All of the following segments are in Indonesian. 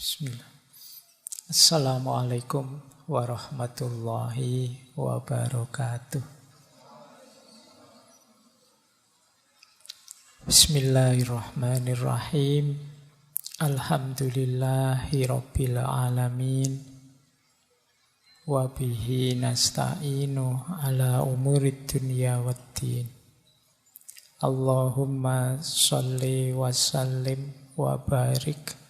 Bismillah. Assalamualaikum warahmatullahi wabarakatuh. Bismillahirrahmanirrahim. Alhamdulillahi rabbil alamin. Wabihi nasta'inu ala umurid dunya waddin. Allahumma sholli wa sallim wa barik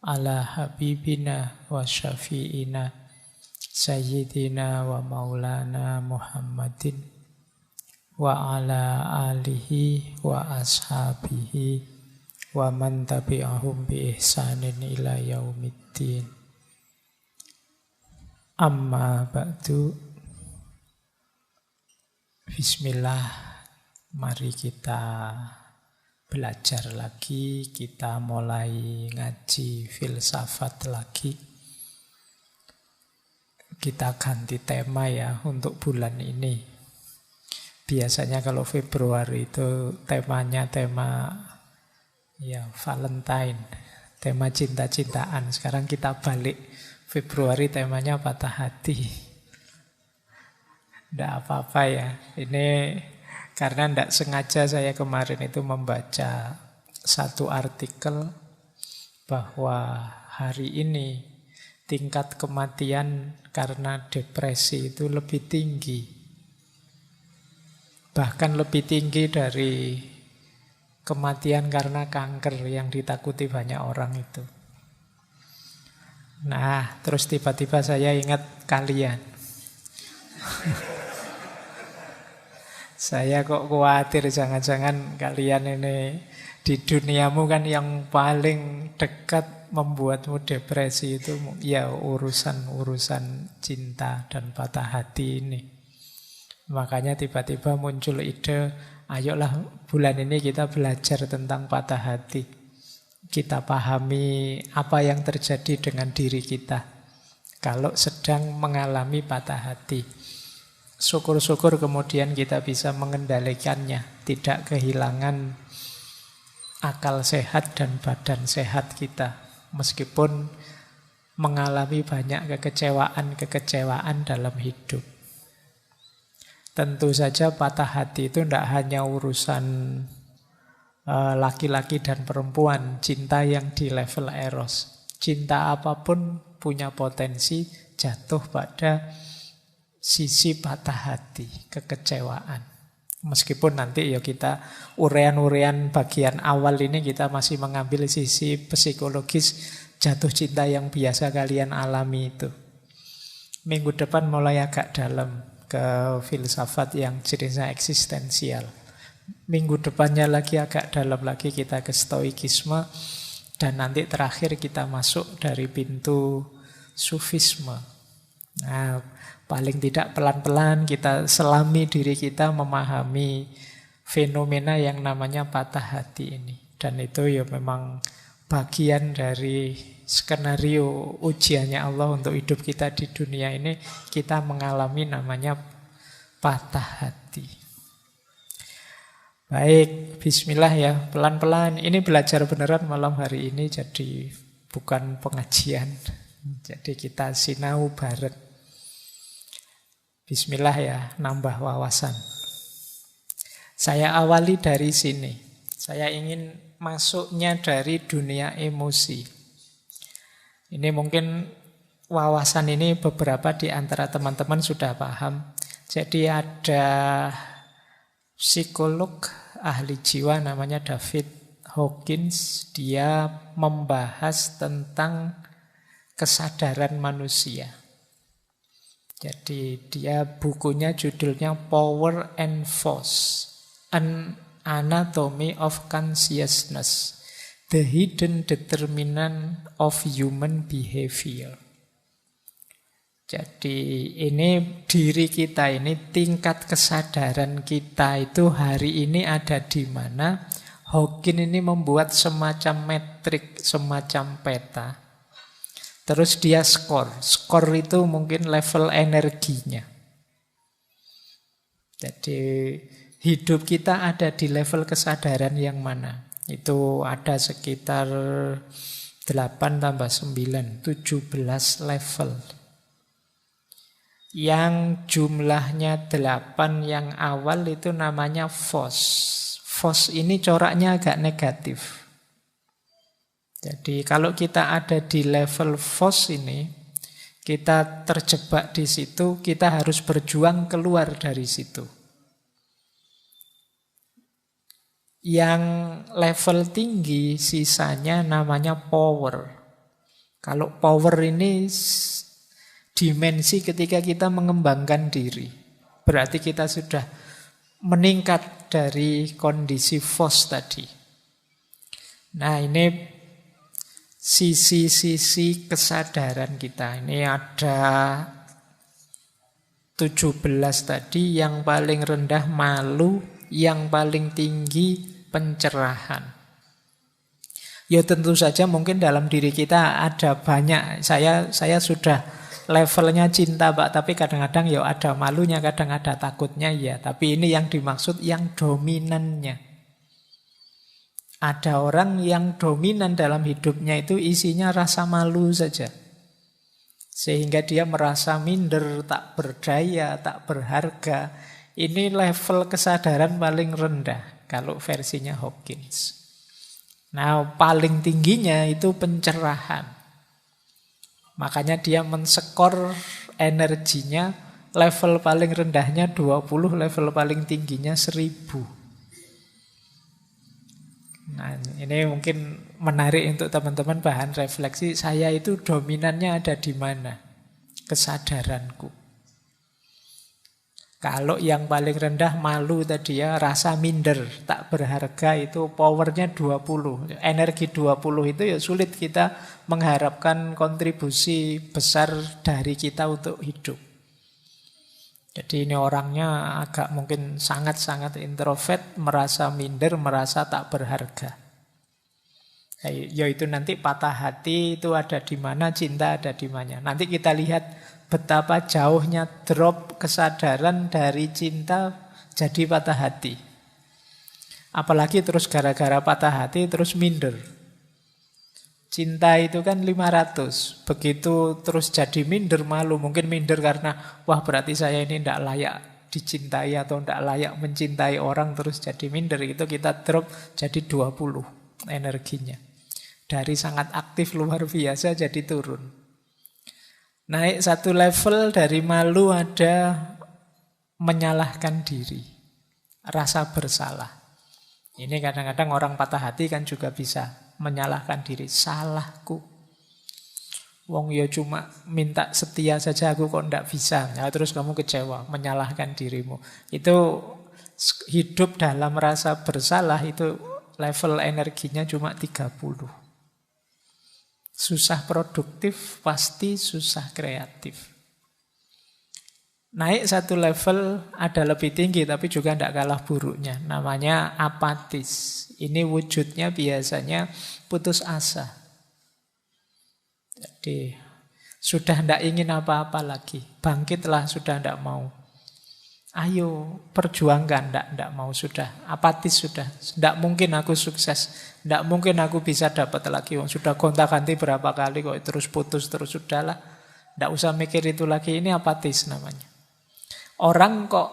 ala habibina wa syafi'ina sayyidina wa maulana Muhammadin wa ala alihi wa ashabihi wa man tabi'ahum bi ihsanin ila yaumiddin. Amma ba'du. Bismillah, mari kita belajar lagi, kita mulai ngaji filsafat lagi. Kita ganti tema ya untuk bulan ini. Biasanya kalau Februari itu temanya tema ya Valentine, tema cinta-cintaan. Sekarang kita balik, Februari temanya patah hati. Tidak apa-apa ya. Ini karena tidak sengaja saya kemarin itu membaca satu artikel bahwa hari ini tingkat kematian karena depresi itu lebih tinggi. Bahkan lebih tinggi dari kematian karena kanker yang ditakuti banyak orang itu. Nah, terus tiba-tiba saya ingat kalian. Saya kok khawatir jangan-jangan kalian ini di duniamu kan yang paling dekat membuatmu depresi itu ya urusan-urusan cinta dan patah hati ini. Makanya tiba-tiba muncul ide, ayolah bulan ini kita belajar tentang patah hati. Kita pahami apa yang terjadi dengan diri kita kalau sedang mengalami patah hati. Syukur-syukur kemudian kita bisa mengendalikannya, tidak kehilangan akal sehat dan badan sehat kita, meskipun mengalami banyak kekecewaan dalam hidup. Tentu saja patah hati itu tidak hanya urusan laki-laki dan perempuan, cinta yang di level eros. Cinta apapun punya potensi jatuh pada sisi patah hati, kekecewaan. Meskipun nanti ya kita urean-urean bagian awal ini kita masih mengambil sisi psikologis jatuh cinta yang biasa kalian alami itu. Minggu depan mulai agak dalam ke filsafat yang jenisnya eksistensial. Minggu depannya lagi agak dalam lagi kita ke stoikisme. Dan nanti terakhir kita masuk dari pintu sufisme. Nah, paling tidak pelan-pelan kita selami diri kita memahami fenomena yang namanya patah hati ini. Dan itu ya memang bagian dari skenario ujiannya Allah untuk hidup kita di dunia ini. Kita mengalami namanya patah hati. Baik, bismillah ya, pelan-pelan. Ini belajar beneran malam hari ini, jadi bukan pengajian. Jadi kita sinau bareng. Bismillah ya, nambah wawasan. Saya awali dari sini. Saya ingin masuknya dari dunia emosi. Ini mungkin wawasan ini beberapa di antara teman-teman sudah paham. Jadi ada psikolog ahli jiwa namanya David Hawkins. Dia membahas tentang kesadaran manusia. Jadi dia bukunya judulnya Power and Force, An Anatomy of Consciousness, The Hidden Determinant of Human Behavior. Jadi ini diri kita ini, tingkat kesadaran kita itu hari ini ada di mana. Hawkins ini membuat semacam metrik, semacam peta. Terus dia skor itu mungkin level energinya. Jadi hidup kita ada di level kesadaran yang mana? Itu ada sekitar 8 tambah 9, 17 level. Yang jumlahnya 8 yang awal itu namanya fos. Fos ini coraknya agak negatif. Jadi kalau kita ada di level fos ini, kita terjebak di situ, kita harus berjuang keluar dari situ. Yang level tinggi sisanya namanya power. Kalau power ini dimensi ketika kita mengembangkan diri. Berarti kita sudah meningkat dari kondisi fos tadi. Nah, ini sisi-sisi kesadaran kita. Ini ada 17 tadi, yang paling rendah malu, yang paling tinggi pencerahan. Ya tentu saja mungkin dalam diri kita ada banyak, saya sudah levelnya cinta Pak, tapi kadang-kadang ya ada malunya, kadang ada takutnya ya. Tapi ini yang dimaksud yang dominannya. Ada orang yang dominan dalam hidupnya itu isinya rasa malu saja. Sehingga dia merasa minder, tak berdaya, tak berharga. Ini level kesadaran paling rendah kalau versinya Hawkins. Nah, paling tingginya itu pencerahan. Makanya dia menskor energinya, level paling rendahnya 20, level paling tingginya 1000. Nah, ini mungkin menarik untuk teman-teman bahan refleksi. Saya itu dominannya ada di mana? Kesadaranku. Kalau yang paling rendah malu tadi ya, rasa minder, tak berharga, itu powernya 20. Energi 20 itu ya sulit kita mengharapkan kontribusi besar dari kita untuk hidup. Jadi ini orangnya agak mungkin sangat-sangat introvert, merasa minder, merasa tak berharga. Yaitu nanti patah hati itu ada di mana, cinta ada di mana. Nanti kita lihat betapa jauhnya drop kesadaran dari cinta jadi patah hati. Apalagi terus gara-gara patah hati terus minder. Cinta itu kan 500. Begitu terus jadi minder, malu. Mungkin minder karena wah berarti saya ini tidak layak dicintai atau tidak layak mencintai orang, terus jadi minder. Itu kita drop jadi 20 energinya. Dari sangat aktif luar biasa jadi turun. Naik satu level dari malu ada menyalahkan diri. Rasa bersalah. Ini kadang-kadang orang patah hati kan juga bisa menyalahkan diri. Salahku. Wong ya cuma minta setia saja, aku kok ndak bisa. Ya, terus kamu kecewa, menyalahkan dirimu. Itu hidup dalam rasa bersalah, itu level energinya cuma 30. Susah produktif, pasti susah kreatif. Naik satu level ada lebih tinggi, tapi juga tidak kalah buruknya. Namanya apatis. Ini wujudnya biasanya putus asa. Jadi sudah tidak ingin apa-apa lagi. Bangkitlah, sudah tidak mau. Ayo perjuangkan, tidak mau, sudah apatis, sudah tidak mungkin aku sukses, tidak mungkin aku bisa dapat lagi. Sudah gonta-ganti berapa kali kok terus putus terus, sudahlah, tidak usah mikir itu lagi. Ini apatis namanya. Orang kok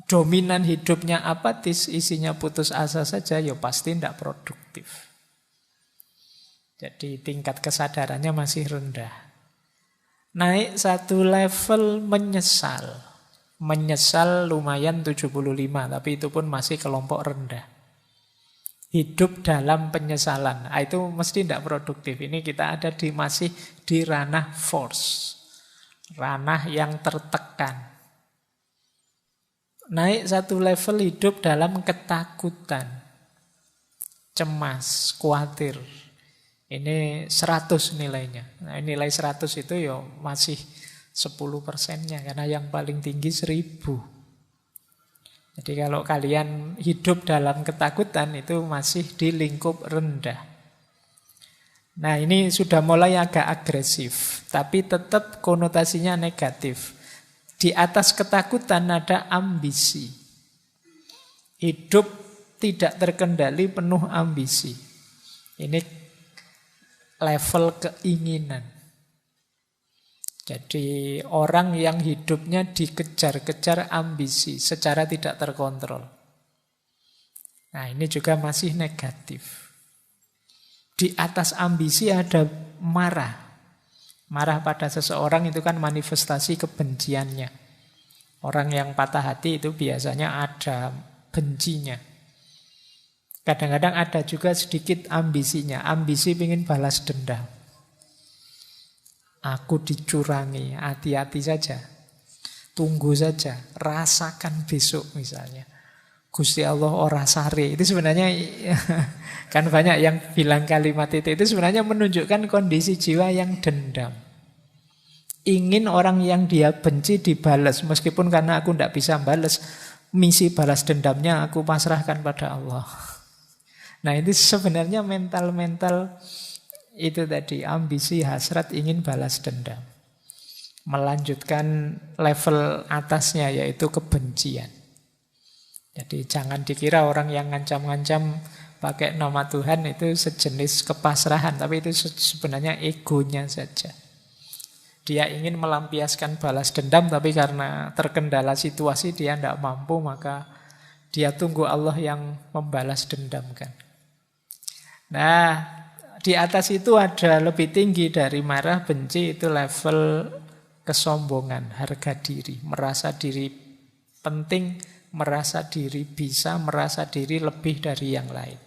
dominan hidupnya apatis, isinya putus asa saja, ya pasti tidak produktif. Jadi tingkat kesadarannya masih rendah. Naik satu level menyesal. Menyesal lumayan 75, tapi itu pun masih kelompok rendah. Hidup dalam penyesalan, itu mesti tidak produktif. Ini kita ada masih di ranah force, ranah yang tertekan. Naik satu level hidup dalam ketakutan, cemas, khawatir. Ini 100 nilainya. Nah, nilai 100 itu ya masih 10%-nya, karena yang paling tinggi 1000. Jadi kalau kalian hidup dalam ketakutan itu masih di lingkup rendah. Nah, ini sudah mulai agak agresif, tapi tetap konotasinya negatif. Di atas ketakutan ada ambisi. Hidup tidak terkendali, penuh ambisi. Ini level keinginan. Jadi orang yang hidupnya dikejar-kejar ambisi secara tidak terkontrol. Nah, ini juga masih negatif. Di atas ambisi ada marah. Marah pada seseorang itu kan manifestasi kebenciannya. Orang yang patah hati itu biasanya ada bencinya. Kadang-kadang ada juga sedikit ambisinya. Ambisi ingin balas dendam. Aku dicurangi, hati-hati saja. Tunggu saja, rasakan besok misalnya. Gusti Allah ora sare. Itu sebenarnya kan banyak yang bilang kalimat itu sebenarnya menunjukkan kondisi jiwa yang dendam. Ingin orang yang dia benci dibalas, meskipun karena aku tidak bisa balas, misi balas dendamnya aku pasrahkan pada Allah. Nah, ini sebenarnya mental-mental itu tadi, ambisi, hasrat, ingin balas dendam. Melanjutkan level atasnya yaitu kebencian. Jadi jangan dikira orang yang ngancam-ngancam pakai nama Tuhan itu sejenis kepasrahan, tapi itu sebenarnya egonya saja. Dia ingin melampiaskan balas dendam, tapi karena terkendala situasi dia tidak mampu, maka dia tunggu Allah yang membalas dendamkan. Nah, di atas itu ada lebih tinggi dari marah, benci, itu level kesombongan, harga diri, merasa diri penting, merasa diri bisa, merasa diri lebih dari yang lain.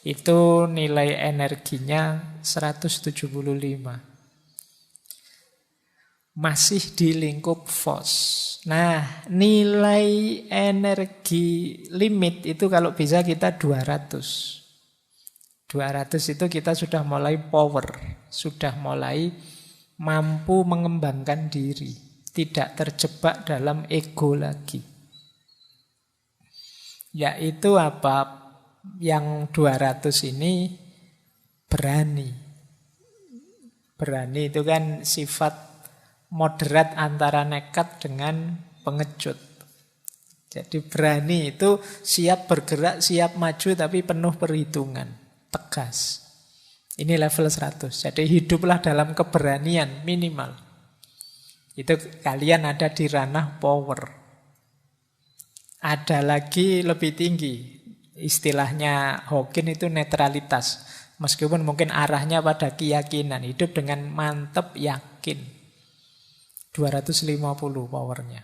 Itu nilai energinya 175. Masih di lingkup FOS. Nah, nilai energi limit itu kalau bisa kita 200. 200 itu kita sudah mulai power, sudah mulai mampu mengembangkan diri, tidak terjebak dalam ego lagi. Yaitu apa? Yang 200 ini berani. Berani itu kan sifat moderat antara nekat dengan pengecut. Jadi berani itu siap bergerak, siap maju, tapi penuh perhitungan, tegas. Ini level 100. Jadi hiduplah dalam keberanian minimal. Itu kalian ada di ranah power. Ada lagi lebih tinggi. Istilahnya Hawking itu netralitas. Meskipun mungkin arahnya pada keyakinan. Hidup dengan mantap yakin. 250 powernya.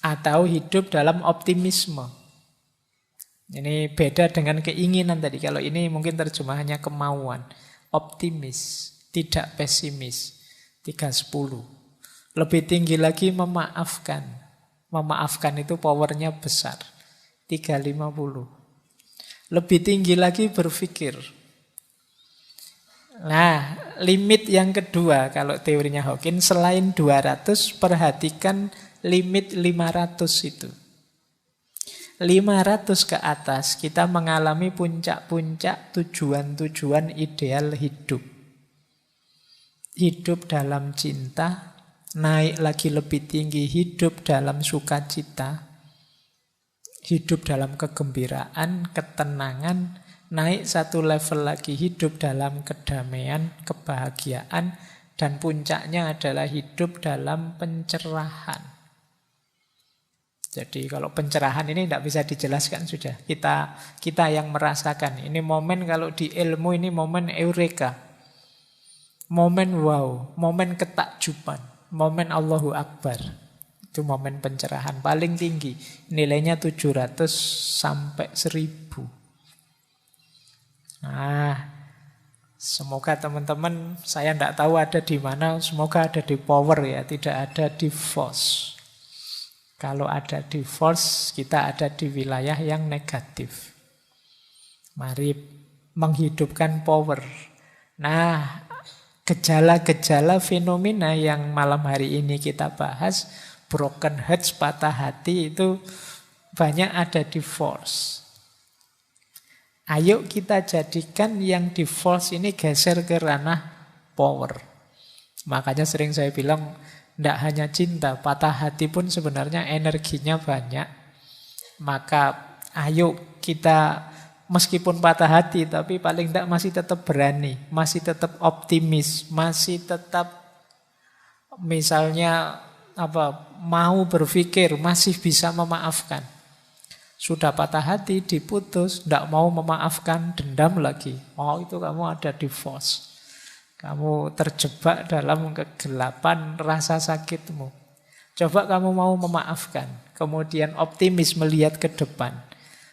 Atau hidup dalam optimisme. Ini beda dengan keinginan tadi. Kalau ini mungkin terjemahannya kemauan. Optimis, tidak pesimis. 310. Lebih tinggi lagi memaafkan. Memaafkan itu powernya besar. 350. Lebih tinggi lagi berpikir. Nah, limit yang kedua kalau teorinya Hawking, selain 200, perhatikan limit 500 itu. 500 ke atas kita mengalami puncak-puncak tujuan-tujuan ideal hidup. Hidup dalam cinta, naik lagi lebih tinggi hidup dalam sukacita, hidup dalam kegembiraan, ketenangan, naik satu level lagi hidup dalam kedamaian, kebahagiaan, dan puncaknya adalah hidup dalam pencerahan. Jadi kalau pencerahan ini tidak bisa dijelaskan sudah. Kita yang merasakan. Ini momen kalau di ilmu ini momen eureka. Momen wow, momen ketakjuban, momen Allahu Akbar. Itu momen pencerahan paling tinggi. Nilainya 700 sampai 1000. Nah, semoga teman-teman, saya tidak tahu ada di mana, semoga ada di power ya, tidak ada di force. Kalau ada di force, kita ada di wilayah yang negatif. Mari menghidupkan power. Nah, gejala-gejala fenomena yang malam hari ini kita bahas, broken hearts, patah hati, itu banyak ada di force. Ayo kita jadikan yang di force ini geser ke ranah power. Makanya sering saya bilang, tidak hanya cinta, patah hati pun sebenarnya energinya banyak. Maka ayo kita meskipun patah hati, tapi paling tidak masih tetap berani, masih tetap optimis, masih tetap misalnya mau berpikir, masih bisa memaafkan. Sudah patah hati, diputus, tidak mau memaafkan, dendam lagi. Oh, itu kamu ada divorce. Kamu terjebak dalam kegelapan rasa sakitmu. Coba kamu mau memaafkan, kemudian optimis melihat ke depan,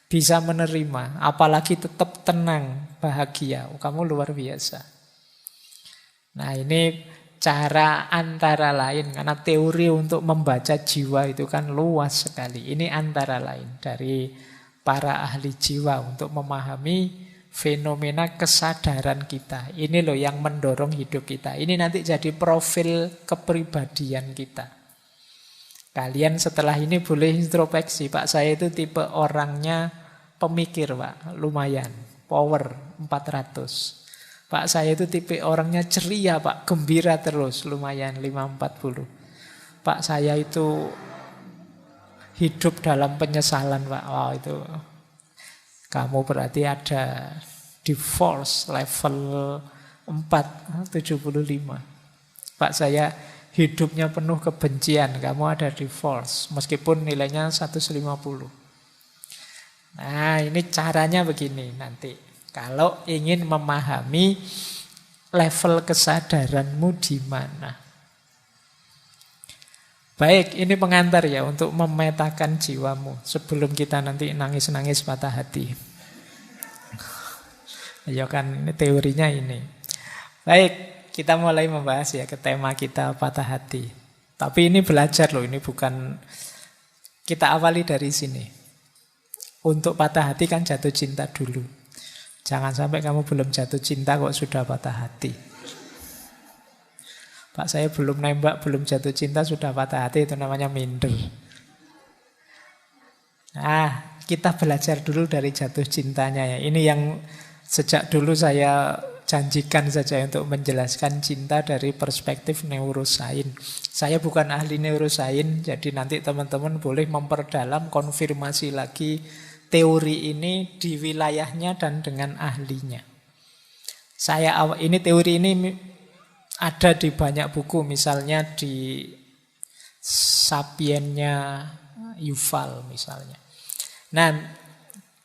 bisa menerima, apalagi tetap tenang, bahagia. Kamu luar biasa. Nah, ini cara antara lain, karena teori untuk membaca jiwa itu kan luas sekali. Ini antara lain dari para ahli jiwa untuk memahami fenomena kesadaran kita. Ini loh yang mendorong hidup kita. Ini nanti jadi profil kepribadian kita. Kalian setelah ini boleh introspeksi. Pak, saya itu tipe orangnya pemikir, Pak. Lumayan. Power 400. Pak, saya itu tipe orangnya ceria, Pak. Gembira terus. Lumayan 540. Pak, saya itu hidup dalam penyesalan, Pak. Wow, itu kamu berarti ada divorce level 4, 75. Pak, saya hidupnya penuh kebencian. Kamu ada divorce, meskipun nilainya 150. Nah, ini caranya begini nanti. Kalau ingin memahami level kesadaranmu di mana. Baik, ini pengantar ya untuk memetakan jiwamu sebelum kita nanti nangis-nangis patah hati. Ya kan, ini teorinya ini. Baik, kita mulai membahas ya ke tema kita patah hati. Tapi ini belajar loh, ini bukan, kita awali dari sini. Untuk patah hati kan jatuh cinta dulu. Jangan sampai kamu belum jatuh cinta kok sudah patah hati. Pak, saya belum nembak, belum jatuh cinta, sudah patah hati, itu namanya minder. Nah, kita belajar dulu dari jatuh cintanya ya. Ini yang sejak dulu saya janjikan saja untuk menjelaskan cinta dari perspektif neurosains. Saya bukan ahli neurosains, jadi nanti teman-teman boleh memperdalam, konfirmasi lagi teori ini di wilayahnya dan dengan ahlinya. Ini teori ini ada di banyak buku, misalnya di Sapiennya Yuval misalnya. Nah,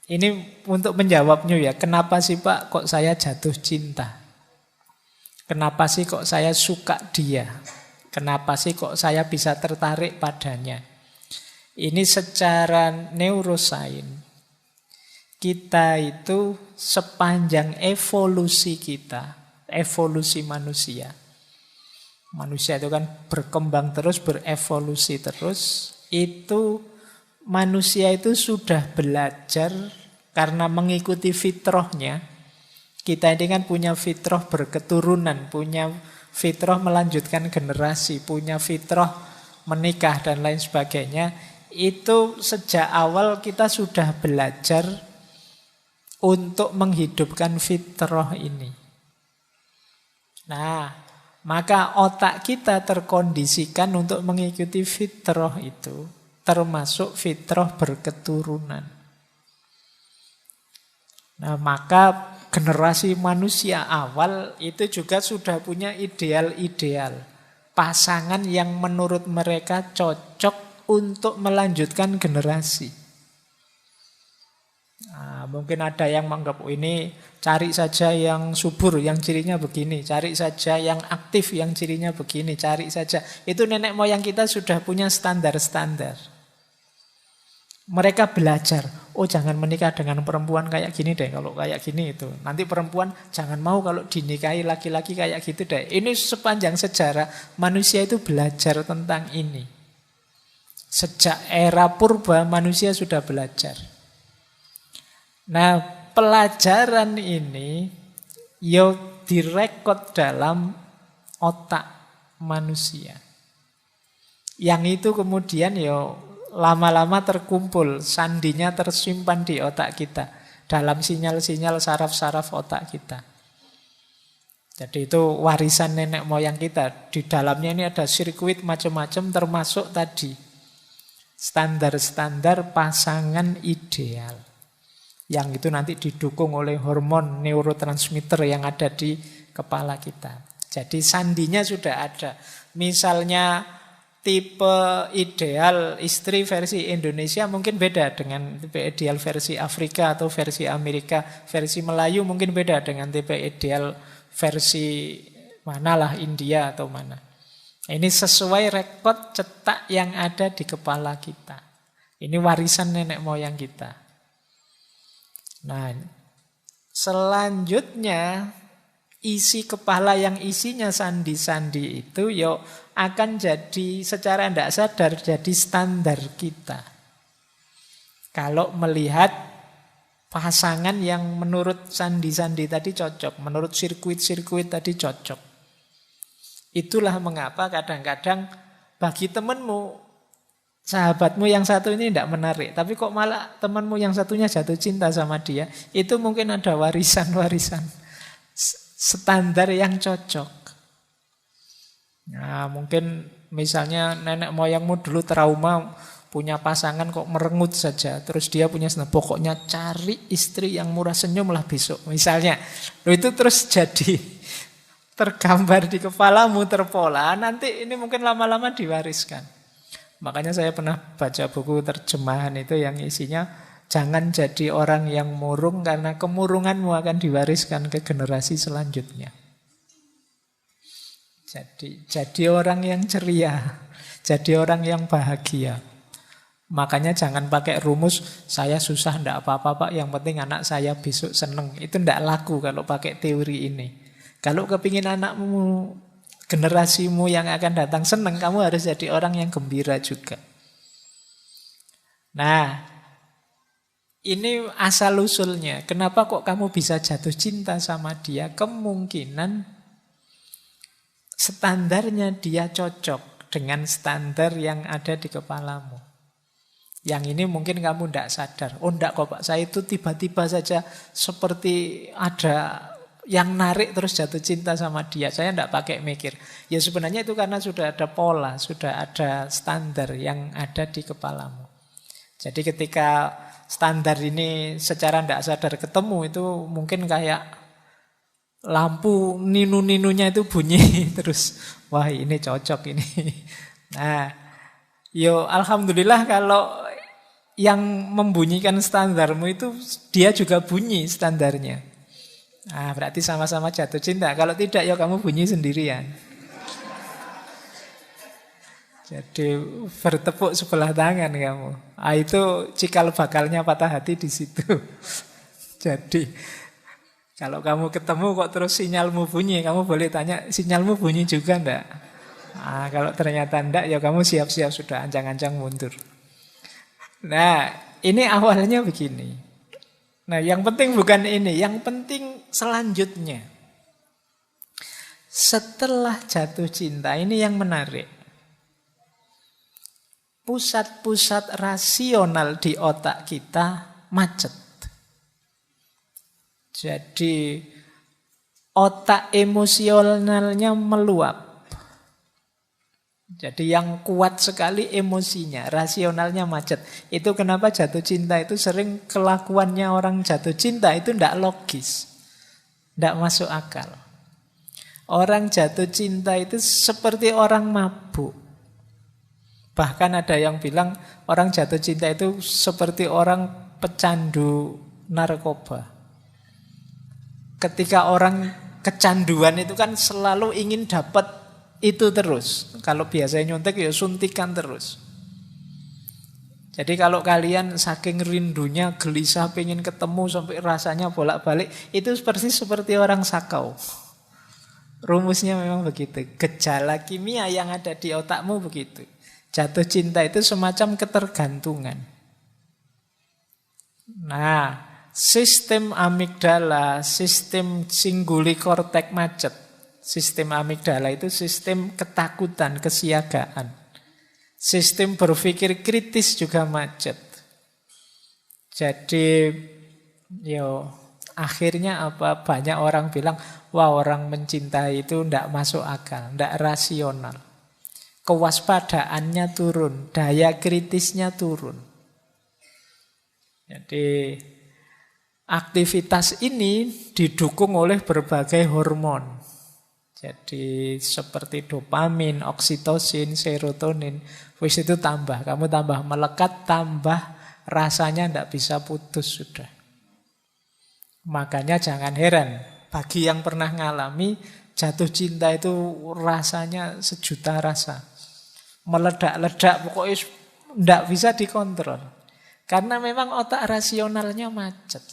ini untuk menjawabnya ya, kenapa sih Pak kok saya jatuh cinta? Kenapa sih kok saya suka dia? Kenapa sih kok saya bisa tertarik padanya? Ini secara neurosains, kita itu sepanjang evolusi kita, evolusi manusia. Manusia itu kan berkembang terus, berevolusi terus. Itu manusia itu sudah belajar karena mengikuti fitrahnya. Kita ini kan punya fitrah berketurunan, punya fitrah melanjutkan generasi, punya fitrah menikah dan lain sebagainya. Itu sejak awal kita sudah belajar untuk menghidupkan fitrah ini. Nah, maka otak kita terkondisikan untuk mengikuti fitrah itu, termasuk fitrah berketurunan. Nah, maka generasi manusia awal itu juga sudah punya ideal-ideal. Pasangan yang menurut mereka cocok untuk melanjutkan generasi. Nah, mungkin ada yang menganggap ini cari saja yang subur, yang cirinya begini. Cari saja yang aktif, yang cirinya begini. Cari saja. Itu nenek moyang kita sudah punya standar-standar. Mereka belajar. Oh, jangan menikah dengan perempuan kayak gini deh. Kalau kayak gini itu. Nanti perempuan jangan mau kalau dinikahi laki-laki kayak gitu deh. Ini sepanjang sejarah manusia itu belajar tentang ini. Sejak era purba manusia sudah belajar. Nah, pelajaran ini direkod dalam otak manusia. Yang itu kemudian lama-lama terkumpul, sandinya tersimpan di otak kita, dalam sinyal-sinyal saraf-saraf otak kita. Jadi itu warisan nenek moyang kita. Di dalamnya ini ada sirkuit macam-macam, termasuk tadi standar-standar pasangan ideal. Yang itu nanti didukung oleh hormon neurotransmitter yang ada di kepala kita. Jadi sandinya sudah ada. Misalnya tipe ideal istri versi Indonesia mungkin beda dengan tipe ideal versi Afrika atau versi Amerika. Versi Melayu mungkin beda dengan tipe ideal versi manalah, India atau mana. Ini sesuai rekod cetak yang ada di kepala kita. Ini warisan nenek moyang kita. Nah, selanjutnya isi kepala yang isinya sandi-sandi itu akan jadi secara tidak sadar jadi standar kita. Kalau melihat pasangan yang menurut sandi-sandi tadi cocok, menurut sirkuit-sirkuit tadi cocok. Itulah mengapa kadang-kadang bagi temanmu, sahabatmu yang satu ini tidak menarik, tapi kok malah temanmu yang satunya jatuh cinta sama dia, itu mungkin ada warisan-warisan standar yang cocok. Nah, mungkin misalnya nenek moyangmu dulu trauma punya pasangan kok merengut saja, terus dia punya pokoknya cari istri yang murah senyum lah besok, misalnya. Itu terus jadi tergambar di kepalamu, terpola, nanti ini mungkin lama-lama diwariskan. Makanya saya pernah baca buku terjemahan itu yang isinya jangan jadi orang yang murung karena kemurunganmu akan diwariskan ke generasi selanjutnya. Jadi orang yang ceria, jadi orang yang bahagia. Makanya jangan pakai rumus saya susah ndak apa-apa Pak, yang penting anak saya besok seneng. Itu ndak laku kalau pakai teori ini. Kalau kepingin anakmu, generasimu yang akan datang senang, kamu harus jadi orang yang gembira juga. Nah, ini asal-usulnya. Kenapa kok kamu bisa jatuh cinta sama dia? Kemungkinan standarnya dia cocok dengan standar yang ada di kepalamu. Yang ini mungkin kamu tidak sadar. Oh enggak kok Pak, saya itu tiba-tiba saja seperti ada yang narik terus jatuh cinta sama dia. Saya tidak pakai mikir. Ya sebenarnya itu karena sudah ada pola, sudah ada standar yang ada di kepalamu. Jadi ketika standar ini secara tidak sadar ketemu, itu mungkin kayak lampu ninu-ninunya itu bunyi terus. Wah ini cocok ini. Nah, alhamdulillah kalau yang membunyikan standarmu itu dia juga bunyi standarnya. Nah, berarti sama-sama jatuh cinta. Kalau tidak ya kamu bunyi sendirian. Jadi bertepuk sebelah tangan kamu. Itu cikal bakalnya patah hati di situ. Jadi kalau kamu ketemu kok terus sinyalmu bunyi, kamu boleh tanya sinyalmu bunyi juga enggak? Nah, kalau ternyata enggak ya kamu siap-siap sudah ancang-ancang mundur. Nah, ini awalnya begini. Nah, yang penting bukan ini, yang penting selanjutnya. Setelah jatuh cinta, ini yang menarik. Pusat-pusat rasional di otak kita macet. Jadi otak emosionalnya meluap. Jadi yang kuat sekali emosinya, rasionalnya macet. Itu kenapa jatuh cinta itu sering kelakuannya orang jatuh cinta itu tidak logis. Tidak masuk akal. Orang jatuh cinta itu seperti orang mabuk. Bahkan ada yang bilang orang jatuh cinta itu seperti orang pecandu narkoba. Ketika orang kecanduan itu kan selalu ingin dapat itu terus. Kalau biasanya nyontek ya suntikan terus. Jadi kalau kalian saking rindunya gelisah pengen ketemu sampai rasanya bolak-balik, itu persis seperti orang sakau. Rumusnya memang begitu. Gejala kimia yang ada di otakmu begitu. Jatuh cinta itu semacam ketergantungan. Nah, sistem amigdala, sistem cinguli kortek macet. Sistem amigdala itu sistem ketakutan, kesiagaan. Sistem berpikir kritis juga macet. Jadi, akhirnya apa? Banyak orang bilang, wah orang mencintai itu tidak masuk akal, tidak rasional. Kewaspadaannya turun, daya kritisnya turun. Jadi, Aktivitas ini didukung oleh berbagai hormon. Jadi seperti dopamin, oksitosin, serotonin. Wis itu tambah, kamu tambah melekat, tambah rasanya tidak bisa putus sudah. Makanya jangan heran, bagi yang pernah ngalami jatuh cinta itu rasanya sejuta rasa. Meledak-ledak, pokoknya tidak bisa dikontrol. Karena memang otak rasionalnya macet.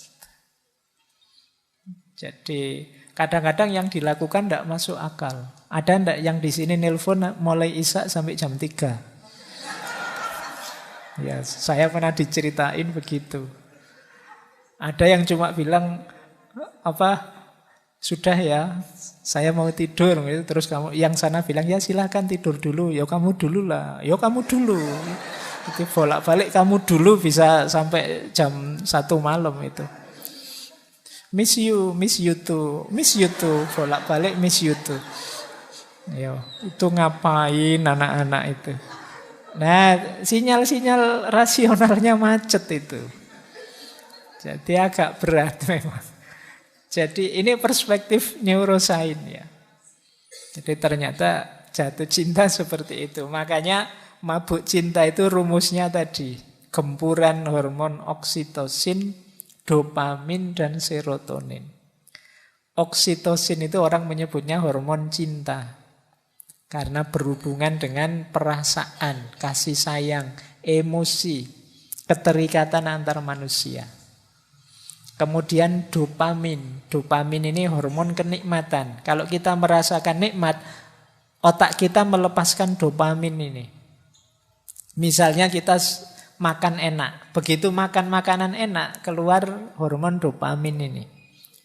Jadi kadang-kadang yang dilakukan tidak masuk akal. Ada ndak yang di sini nelpon mulai isya sampai jam 3? Ya, saya pernah diceritain begitu. Ada yang cuma bilang sudah ya, saya mau tidur. Terus kamu yang sana bilang ya silahkan tidur dulu. Ya kamu dulu lah. Ya kamu dulu. Itu bolak-balik kamu dulu bisa sampai jam 1 malam itu. Miss you too, bolak-balik miss you too. Yo, itu ngapain anak-anak itu? Nah, sinyal-sinyal rasionalnya macet itu. Jadi agak berat memang. Jadi ini perspektif neuroscience ya. Jadi ternyata jatuh cinta seperti itu. Makanya mabuk cinta itu rumusnya tadi. Gempuran hormon oksitosin, dopamin, dan serotonin. Oksitosin itu orang menyebutnya hormon cinta. Karena berhubungan dengan perasaan, kasih sayang, emosi, keterikatan antar manusia. Kemudian dopamin. Dopamin ini hormon kenikmatan. Kalau kita merasakan nikmat, otak kita melepaskan dopamin ini. Misalnya kita makan enak. Begitu makan makanan enak, keluar hormon dopamin ini.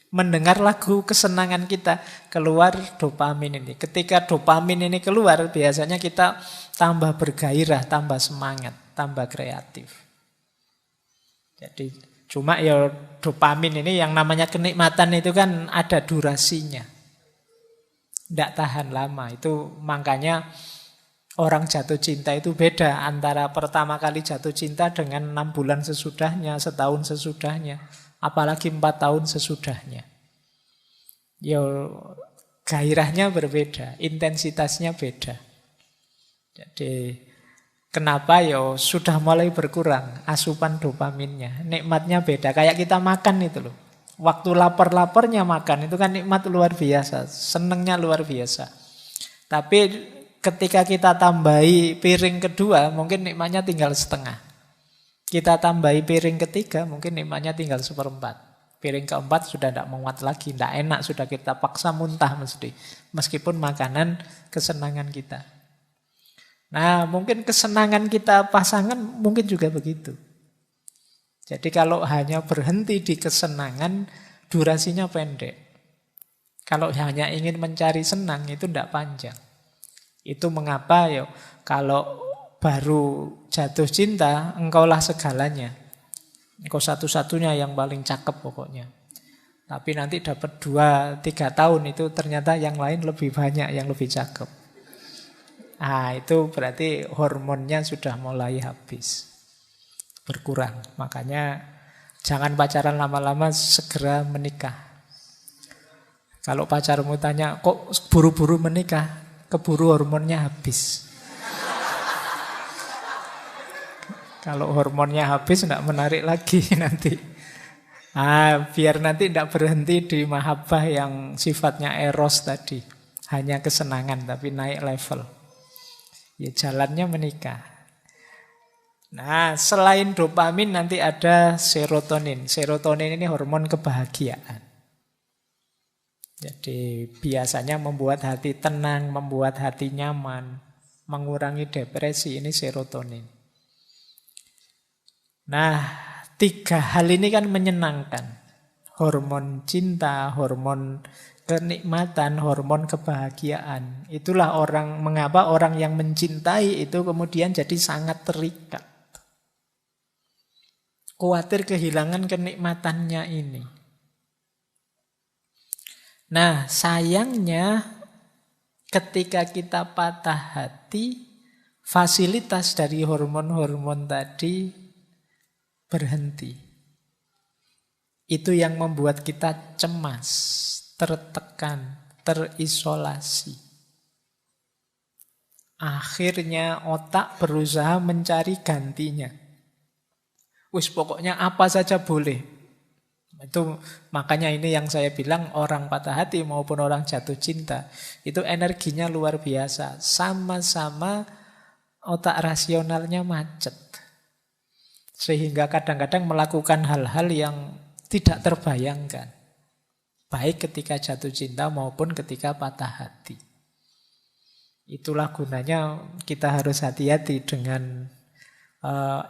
Mendengar lagu kesenangan kita, keluar dopamin ini. Ketika dopamin ini keluar, biasanya kita tambah bergairah, tambah semangat, tambah kreatif. Jadi cuma ya dopamin ini yang namanya kenikmatan itu kan ada durasinya. Tidak tahan lama. Itu makanya orang jatuh cinta itu beda antara pertama kali jatuh cinta dengan 6 bulan sesudahnya, setahun sesudahnya. Apalagi 4 tahun sesudahnya. Ya, gairahnya berbeda, intensitasnya beda. Jadi, kenapa ya sudah mulai berkurang asupan dopaminnya. Nikmatnya beda, kayak kita makan itu loh. Waktu lapar-laparnya makan, itu kan nikmat luar biasa, senengnya luar biasa. Tapi ketika kita tambahi piring kedua, mungkin nikmatnya tinggal setengah. Kita tambahi piring ketiga, mungkin nikmatnya tinggal 1/4. Piring keempat sudah tidak muat lagi, tidak enak, sudah kita paksa muntah mesti. Meskipun makanan kesenangan kita. Nah, mungkin kesenangan kita pasangan mungkin juga begitu. Jadi kalau hanya berhenti di kesenangan, durasinya pendek. Kalau hanya ingin mencari senang, itu tidak panjang. Itu mengapa ya kalau baru jatuh cinta, engkaulah segalanya. Engkau satu-satunya yang paling cakep pokoknya. Tapi nanti dapat 2-3 tahun itu ternyata yang lain lebih banyak yang lebih cakep. Itu berarti hormonnya sudah mulai habis. Berkurang. Makanya jangan pacaran lama-lama, segera menikah. Kalau pacarmu tanya, kok buru-buru menikah? Keburu hormonnya habis. Kalau hormonnya habis tidak menarik lagi nanti. Biar nanti tidak berhenti di mahabbah yang sifatnya eros tadi. Hanya kesenangan tapi naik level. Ya jalannya menikah. Nah, selain dopamin nanti ada serotonin. Serotonin ini hormon kebahagiaan. Jadi biasanya membuat hati tenang, membuat hati nyaman, mengurangi depresi, ini serotonin. Nah, 3 hal ini kan menyenangkan. Hormon cinta, hormon kenikmatan, hormon kebahagiaan. Itulah mengapa orang yang mencintai itu kemudian jadi sangat terikat. Khawatir kehilangan kenikmatannya ini. Nah, sayangnya ketika kita patah hati, fasilitas dari hormon-hormon tadi berhenti. Itu yang membuat kita cemas, tertekan, terisolasi. Akhirnya otak berusaha mencari gantinya. Wis pokoknya apa saja boleh. Itu makanya ini yang saya bilang orang patah hati maupun orang jatuh cinta itu energinya luar biasa. Sama-sama otak rasionalnya macet. Sehingga kadang-kadang melakukan hal-hal yang tidak terbayangkan. Baik ketika jatuh cinta maupun ketika patah hati. Itulah gunanya kita harus hati-hati dengan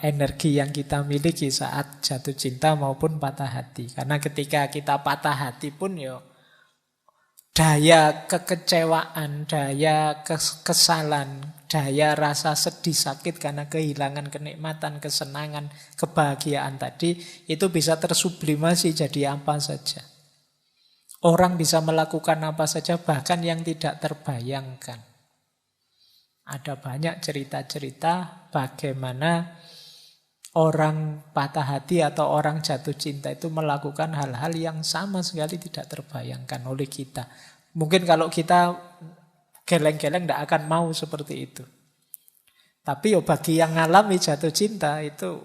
energi yang kita miliki saat jatuh cinta maupun patah hati. Karena ketika kita patah hati pun daya kekecewaan, daya kekesalan, daya rasa sedih sakit karena kehilangan kenikmatan, kesenangan, kebahagiaan tadi itu bisa tersublimasi jadi apa saja. Orang bisa melakukan apa saja bahkan yang tidak terbayangkan. Ada banyak cerita-cerita bagaimana orang patah hati atau orang jatuh cinta itu melakukan hal-hal yang sama sekali tidak terbayangkan oleh kita. Mungkin kalau kita geleng-geleng tidak akan mau seperti itu. Tapi bagi yang ngalami jatuh cinta itu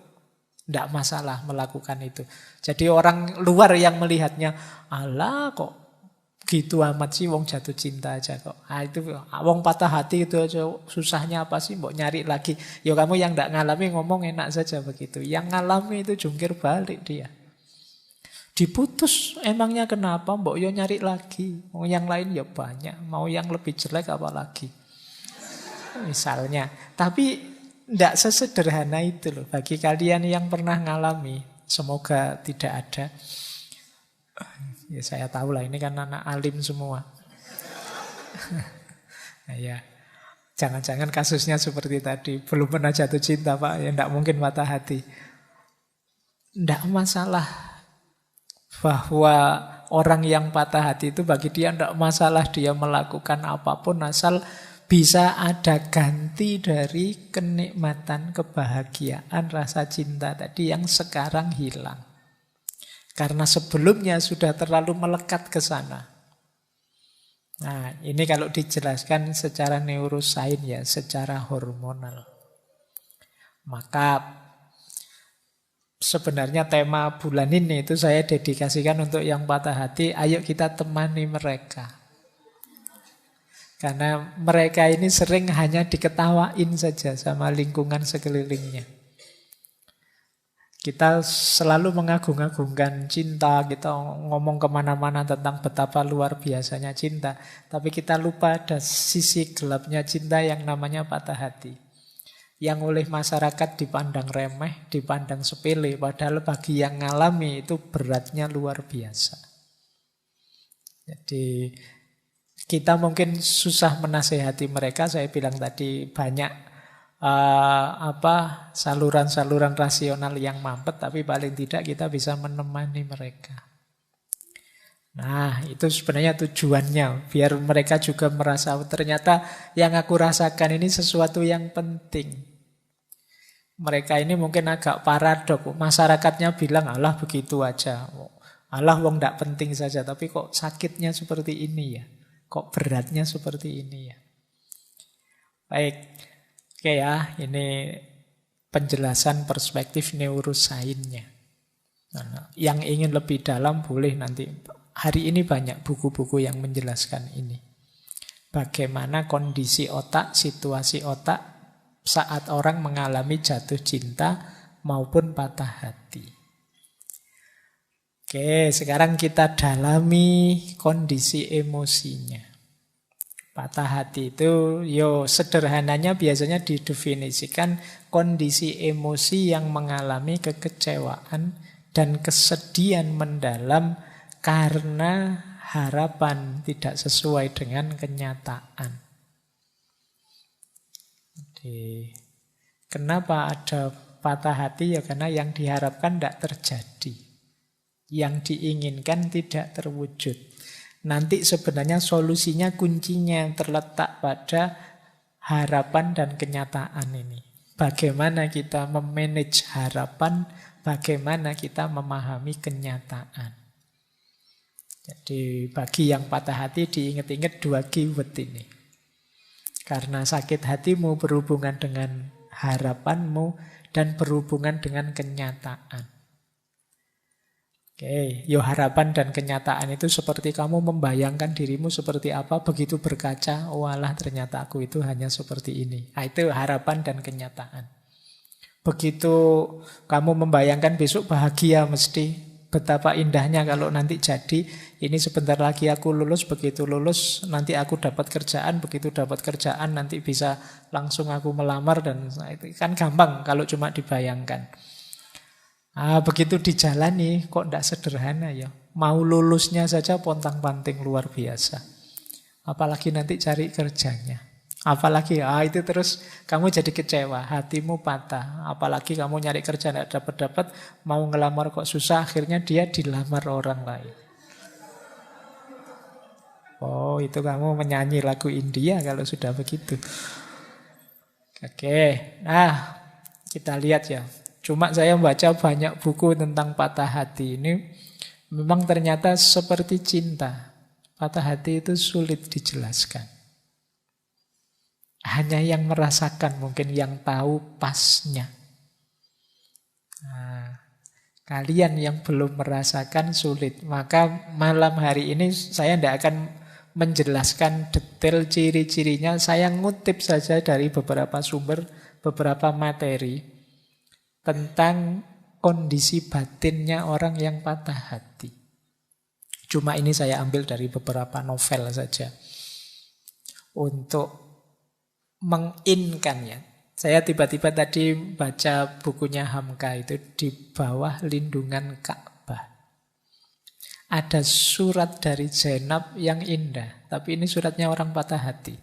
tidak masalah melakukan itu. Jadi orang luar yang melihatnya, alah kok gitu amat sih wong jatuh cinta aja kok. Itu wong patah hati itu aja susahnya apa sih mbok nyari lagi. Ya kamu yang tidak ngalami ngomong enak saja begitu. Yang ngalami itu jungkir balik dia. Diputus emangnya kenapa mbok yo nyari lagi. Mau yang lain ya banyak, mau yang lebih jelek apa lagi. Misalnya, tapi tidak sesederhana itu loh. Bagi kalian yang pernah ngalami, semoga tidak ada. Ya saya tahu lah ini kan anak alim semua. Nah, ya, jangan-jangan kasusnya seperti tadi, belum pernah jatuh cinta Pak, ya tidak mungkin patah hati. Tidak masalah bahwa orang yang patah hati itu bagi dia tidak masalah dia melakukan apapun asal bisa ada ganti dari kenikmatan, kebahagiaan, rasa cinta tadi yang sekarang hilang. Karena sebelumnya sudah terlalu melekat ke sana. Nah, ini kalau dijelaskan secara neurosains ya, secara hormonal. Maka sebenarnya tema bulan ini itu saya dedikasikan untuk yang patah hati, ayo kita temani mereka. Karena mereka ini sering hanya diketawain saja sama lingkungan sekelilingnya. Kita selalu mengagung-agungkan cinta, kita ngomong kemana-mana tentang betapa luar biasanya cinta. Tapi kita lupa ada sisi gelapnya cinta yang namanya patah hati. Yang oleh masyarakat dipandang remeh, dipandang sepele. Padahal bagi yang ngalami itu beratnya luar biasa. Jadi kita mungkin susah menasehati mereka. Saya bilang tadi banyak saluran-saluran rasional yang mampet, tapi paling tidak kita bisa menemani mereka. Nah, itu sebenarnya tujuannya, biar mereka juga merasa ternyata yang aku rasakan ini sesuatu yang penting. Mereka ini mungkin agak paradok. Masyarakatnya bilang, alah begitu aja. Alah wong tidak penting saja, tapi kok sakitnya seperti ini ya. Kok beratnya seperti ini ya. Baik. Oke ya, ini penjelasan perspektif neurosainsnya. Nah, yang ingin lebih dalam boleh nanti. Hari ini banyak buku-buku yang menjelaskan ini. Bagaimana kondisi otak, situasi otak saat orang mengalami jatuh cinta maupun patah hati. Oke, sekarang kita dalami kondisi emosinya. Patah hati itu, sederhananya biasanya didefinisikan kondisi emosi yang mengalami kekecewaan dan kesedihan mendalam karena harapan tidak sesuai dengan kenyataan. Jadi, kenapa ada patah hati? Ya karena yang diharapkan tidak terjadi. Yang diinginkan tidak terwujud. Nanti sebenarnya solusinya, kuncinya yang terletak pada harapan dan kenyataan ini. Bagaimana kita memanage harapan, bagaimana kita memahami kenyataan. Jadi bagi yang patah hati diingat-ingat dua keyword ini. Karena sakit hatimu berhubungan dengan harapanmu dan berhubungan dengan kenyataan. Oke, yo harapan dan kenyataan itu seperti kamu membayangkan dirimu seperti apa, begitu berkaca, walah ternyata aku itu hanya seperti ini. Nah, itu harapan dan kenyataan. Begitu kamu membayangkan besok bahagia mesti, betapa indahnya kalau nanti jadi, ini sebentar lagi aku lulus, begitu lulus nanti aku dapat kerjaan, begitu dapat kerjaan nanti bisa langsung aku melamar, dan itu kan gampang kalau cuma dibayangkan. Begitu dijalani kok tidak sederhana ya. Mau lulusnya saja pontang-panting luar biasa. Apalagi nanti cari kerjanya. Apalagi itu terus kamu jadi kecewa, hatimu patah. Apalagi kamu nyari kerja tidak dapat-dapat, mau ngelamar kok susah, akhirnya dia dilamar orang lain. Oh, itu kamu menyanyi lagu India kalau sudah begitu. Oke, nah kita lihat ya. Cuma saya membaca banyak buku tentang patah hati ini, memang ternyata seperti cinta. Patah hati itu sulit dijelaskan. Hanya yang merasakan mungkin yang tahu pasnya. Kalian yang belum merasakan sulit. Maka malam hari ini saya tidak akan menjelaskan detail ciri-cirinya. Saya ngutip saja dari beberapa sumber, beberapa materi tentang kondisi batinnya orang yang patah hati. Cuma ini saya ambil dari beberapa novel saja. Untuk menginkannya. Saya tiba-tiba tadi baca bukunya Hamka itu Di Bawah Lindungan Ka'bah. Ada surat dari Zainab yang indah, tapi ini suratnya orang patah hati.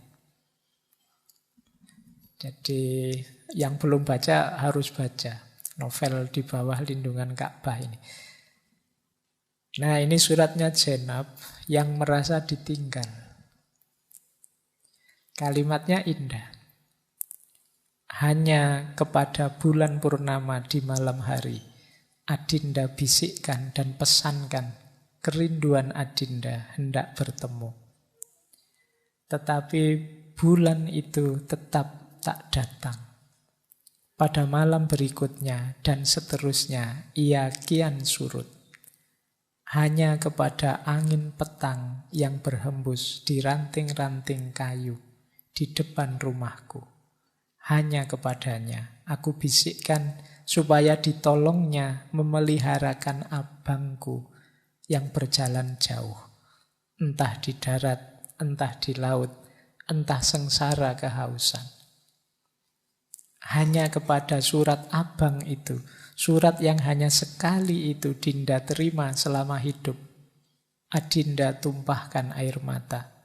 Jadi yang belum baca harus baca novel Di Bawah Lindungan Ka'bah ini. Nah, ini suratnya Zainab yang merasa ditinggal. Kalimatnya indah. Hanya kepada bulan purnama di malam hari, Adinda bisikkan dan pesankan, kerinduan Adinda hendak bertemu. Tetapi bulan itu tetap tak datang. Pada malam berikutnya dan seterusnya, ia kian surut. Hanya kepada angin petang yang berhembus di ranting-ranting kayu di depan rumahku. Hanya kepadanya aku bisikkan supaya ditolongnya memeliharakan abangku yang berjalan jauh. Entah di darat, entah di laut, entah sengsara kehausan. Hanya kepada surat abang itu, surat yang hanya sekali itu Dinda terima selama hidup, Adinda tumpahkan air mata.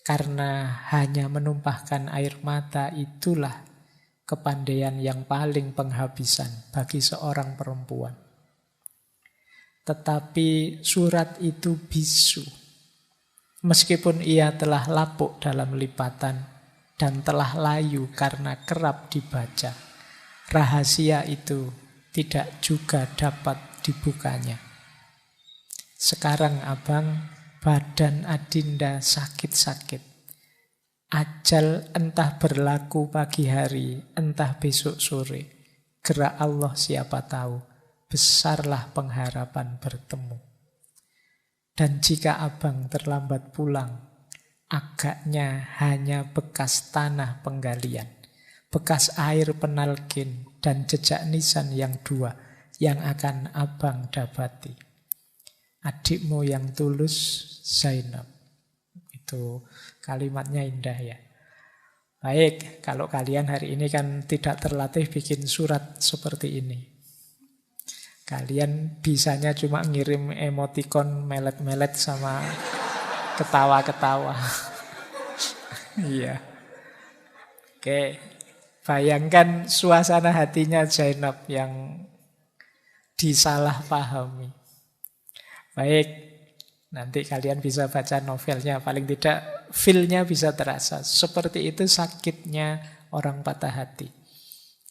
Karena hanya menumpahkan air mata itulah kepandaian yang paling penghabisan bagi seorang perempuan. Tetapi surat itu bisu. Meskipun ia telah lapuk dalam lipatan dan telah layu karena kerap dibaca, rahasia itu tidak juga dapat dibukanya. Sekarang abang, badan Adinda sakit-sakit. Ajal entah berlaku pagi hari, entah besok sore. Gerak Allah siapa tahu, besarlah pengharapan bertemu. Dan jika abang terlambat pulang, agaknya hanya bekas tanah penggalian, bekas air penalkin, dan jejak nisan yang dua yang akan abang dapati. Adikmu yang tulus, Zainab. Itu kalimatnya indah ya. Baik, kalau kalian hari ini kan tidak terlatih bikin surat seperti ini. Kalian bisanya cuma ngirim emoticon melet-melet sama ketawa-ketawa. Iya. Oke, bayangkan suasana hatinya Zainab yang disalahpahami. Baik, nanti kalian bisa baca novelnya, paling tidak feel-nya bisa terasa. Seperti itu sakitnya orang patah hati.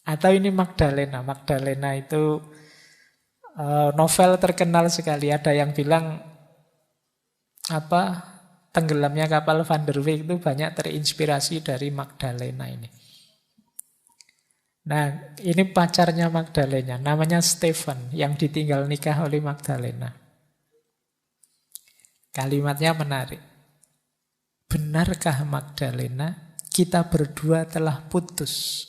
Atau ini Magdalena. Magdalena itu Novel terkenal sekali. Ada yang bilang apa tenggelamnya kapal Van der Weyck itu banyak terinspirasi dari Magdalena ini. Nah, ini pacarnya Magdalena, namanya Stephen, yang ditinggal nikah oleh Magdalena. Kalimatnya menarik. Benarkah Magdalena, kita berdua telah putus,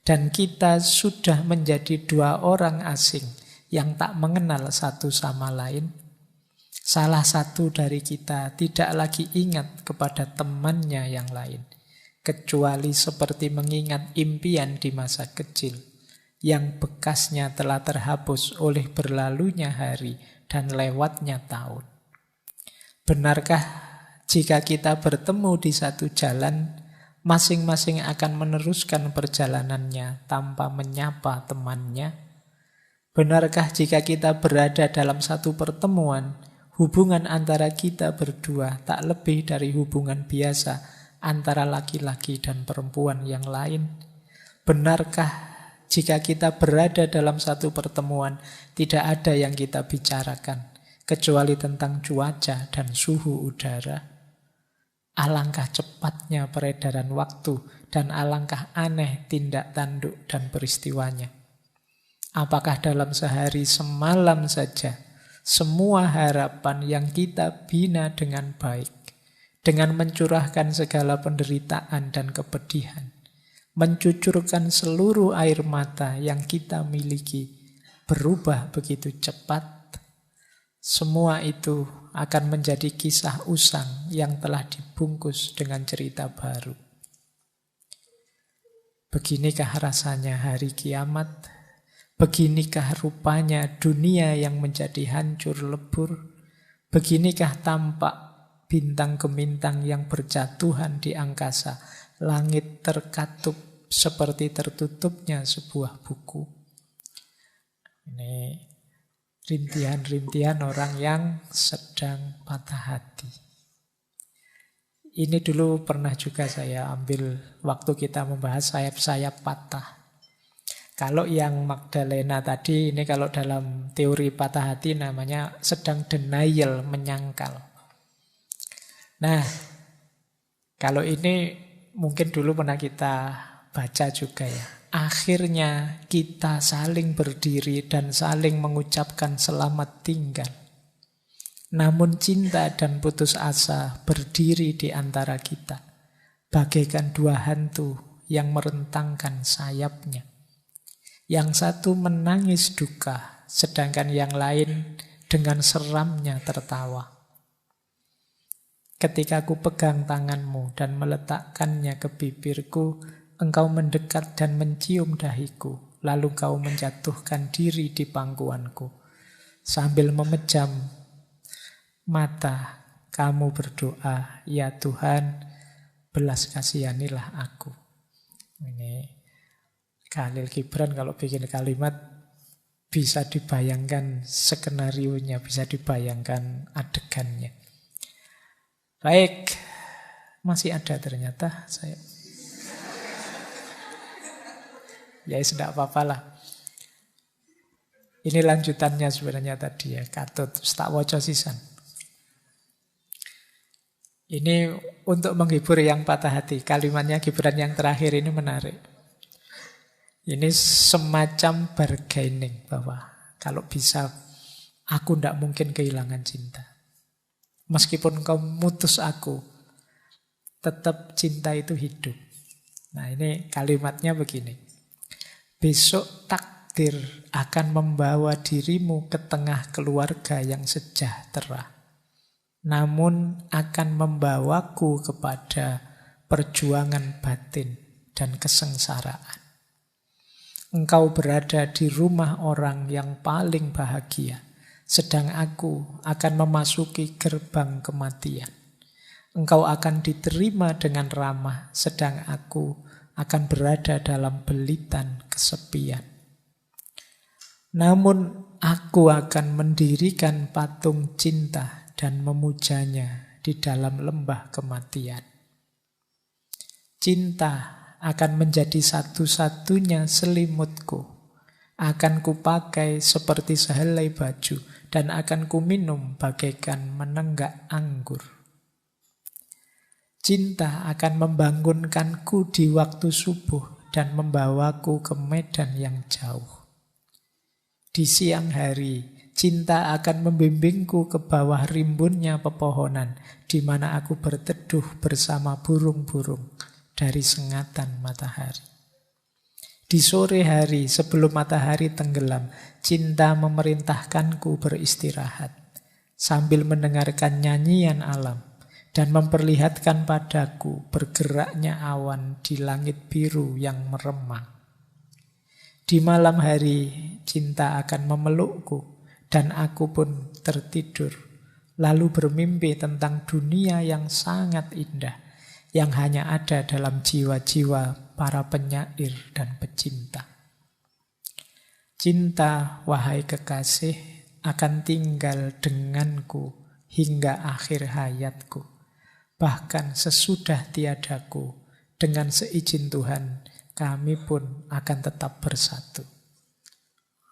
dan kita sudah menjadi dua orang asing yang tak mengenal satu sama lain? Salah satu dari kita tidak lagi ingat kepada temannya yang lain, kecuali seperti mengingat impian di masa kecil yang bekasnya telah terhapus oleh berlalunya hari dan lewatnya tahun. Benarkah jika kita bertemu di satu jalan, masing-masing akan meneruskan perjalanannya tanpa menyapa temannya? Benarkah jika kita berada dalam satu pertemuan, hubungan antara kita berdua tak lebih dari hubungan biasa antara laki-laki dan perempuan yang lain? Benarkah jika kita berada dalam satu pertemuan, tidak ada yang kita bicarakan, kecuali tentang cuaca dan suhu udara? Alangkah cepatnya peredaran waktu dan alangkah aneh tindak tanduk dan peristiwanya. Apakah dalam sehari semalam saja semua harapan yang kita bina dengan baik, dengan mencurahkan segala penderitaan dan kepedihan, mencucurkan seluruh air mata yang kita miliki, berubah begitu cepat? Semua itu akan menjadi kisah usang yang telah dibungkus dengan cerita baru. Beginikah rasanya hari kiamat? Beginikah rupanya dunia yang menjadi hancur lebur? Beginikah tampak bintang gemintang yang berjatuhan di angkasa? Langit terkatup seperti tertutupnya sebuah buku. Ini rintihan-rintihan orang yang sedang patah hati. Ini dulu pernah juga saya ambil waktu kita membahas sayap-sayap patah. Kalau yang Magdalena tadi, ini kalau dalam teori patah hati namanya sedang denial, menyangkal. Nah, kalau ini mungkin dulu pernah kita baca juga ya. Akhirnya kita saling berdiri dan saling mengucapkan selamat tinggal. Namun cinta dan putus asa berdiri di antara kita, bagaikan dua hantu yang merentangkan sayapnya. Yang satu menangis duka, sedangkan yang lain dengan seramnya tertawa. Ketika ku pegang tanganmu dan meletakkannya ke bibirku, engkau mendekat dan mencium dahiku, lalu kau menjatuhkan diri di pangkuanku. Sambil memejam mata, kamu berdoa, ya Tuhan, belas kasihanilah aku. Ini Khalil Gibran kalau bikin kalimat bisa dibayangkan skenarionya, bisa dibayangkan adegannya. Baik, masih ada ternyata saya. Ya tidak apa-apa lah. Ini lanjutannya sebenarnya tadi ya, katut tak waca sisan. Ini untuk menghibur yang patah hati. Kalimatnya Gibran yang terakhir ini menarik. Ini semacam bargaining bahwa kalau bisa aku tidak mungkin kehilangan cinta. Meskipun kau mutus aku, tetap cinta itu hidup. Nah ini kalimatnya begini. Besok takdir akan membawa dirimu ke tengah keluarga yang sejahtera. Namun akan membawaku kepada perjuangan batin dan kesengsaraan. Engkau berada di rumah orang yang paling bahagia, sedang aku akan memasuki gerbang kematian. Engkau akan diterima dengan ramah, sedang aku akan berada dalam belitan kesepian. Namun aku akan mendirikan patung cinta dan memujanya di dalam lembah kematian. Cinta akan menjadi satu-satunya selimutku akan kupakai seperti sehelai baju, dan akan kuminum bagaikan menenggak anggur. Cinta akan membangunkanku di waktu subuh dan membawaku ke medan yang jauh. Di siang hari, cinta akan membimbingku ke bawah rimbunnya pepohonan, di mana aku berteduh bersama burung-burung dari sengatan matahari. Di sore hari, sebelum matahari tenggelam, cinta memerintahkanku beristirahat, sambil mendengarkan nyanyian alam, dan memperlihatkan padaku bergeraknya awan di langit biru yang meremang. Di malam hari, cinta akan memelukku, dan aku pun tertidur, lalu bermimpi tentang dunia yang sangat indah, yang hanya ada dalam jiwa-jiwa para penyair dan pecinta. Cinta, wahai kekasih, akan tinggal denganku hingga akhir hayatku. Bahkan sesudah tiadaku, dengan seizin Tuhan, kami pun akan tetap bersatu.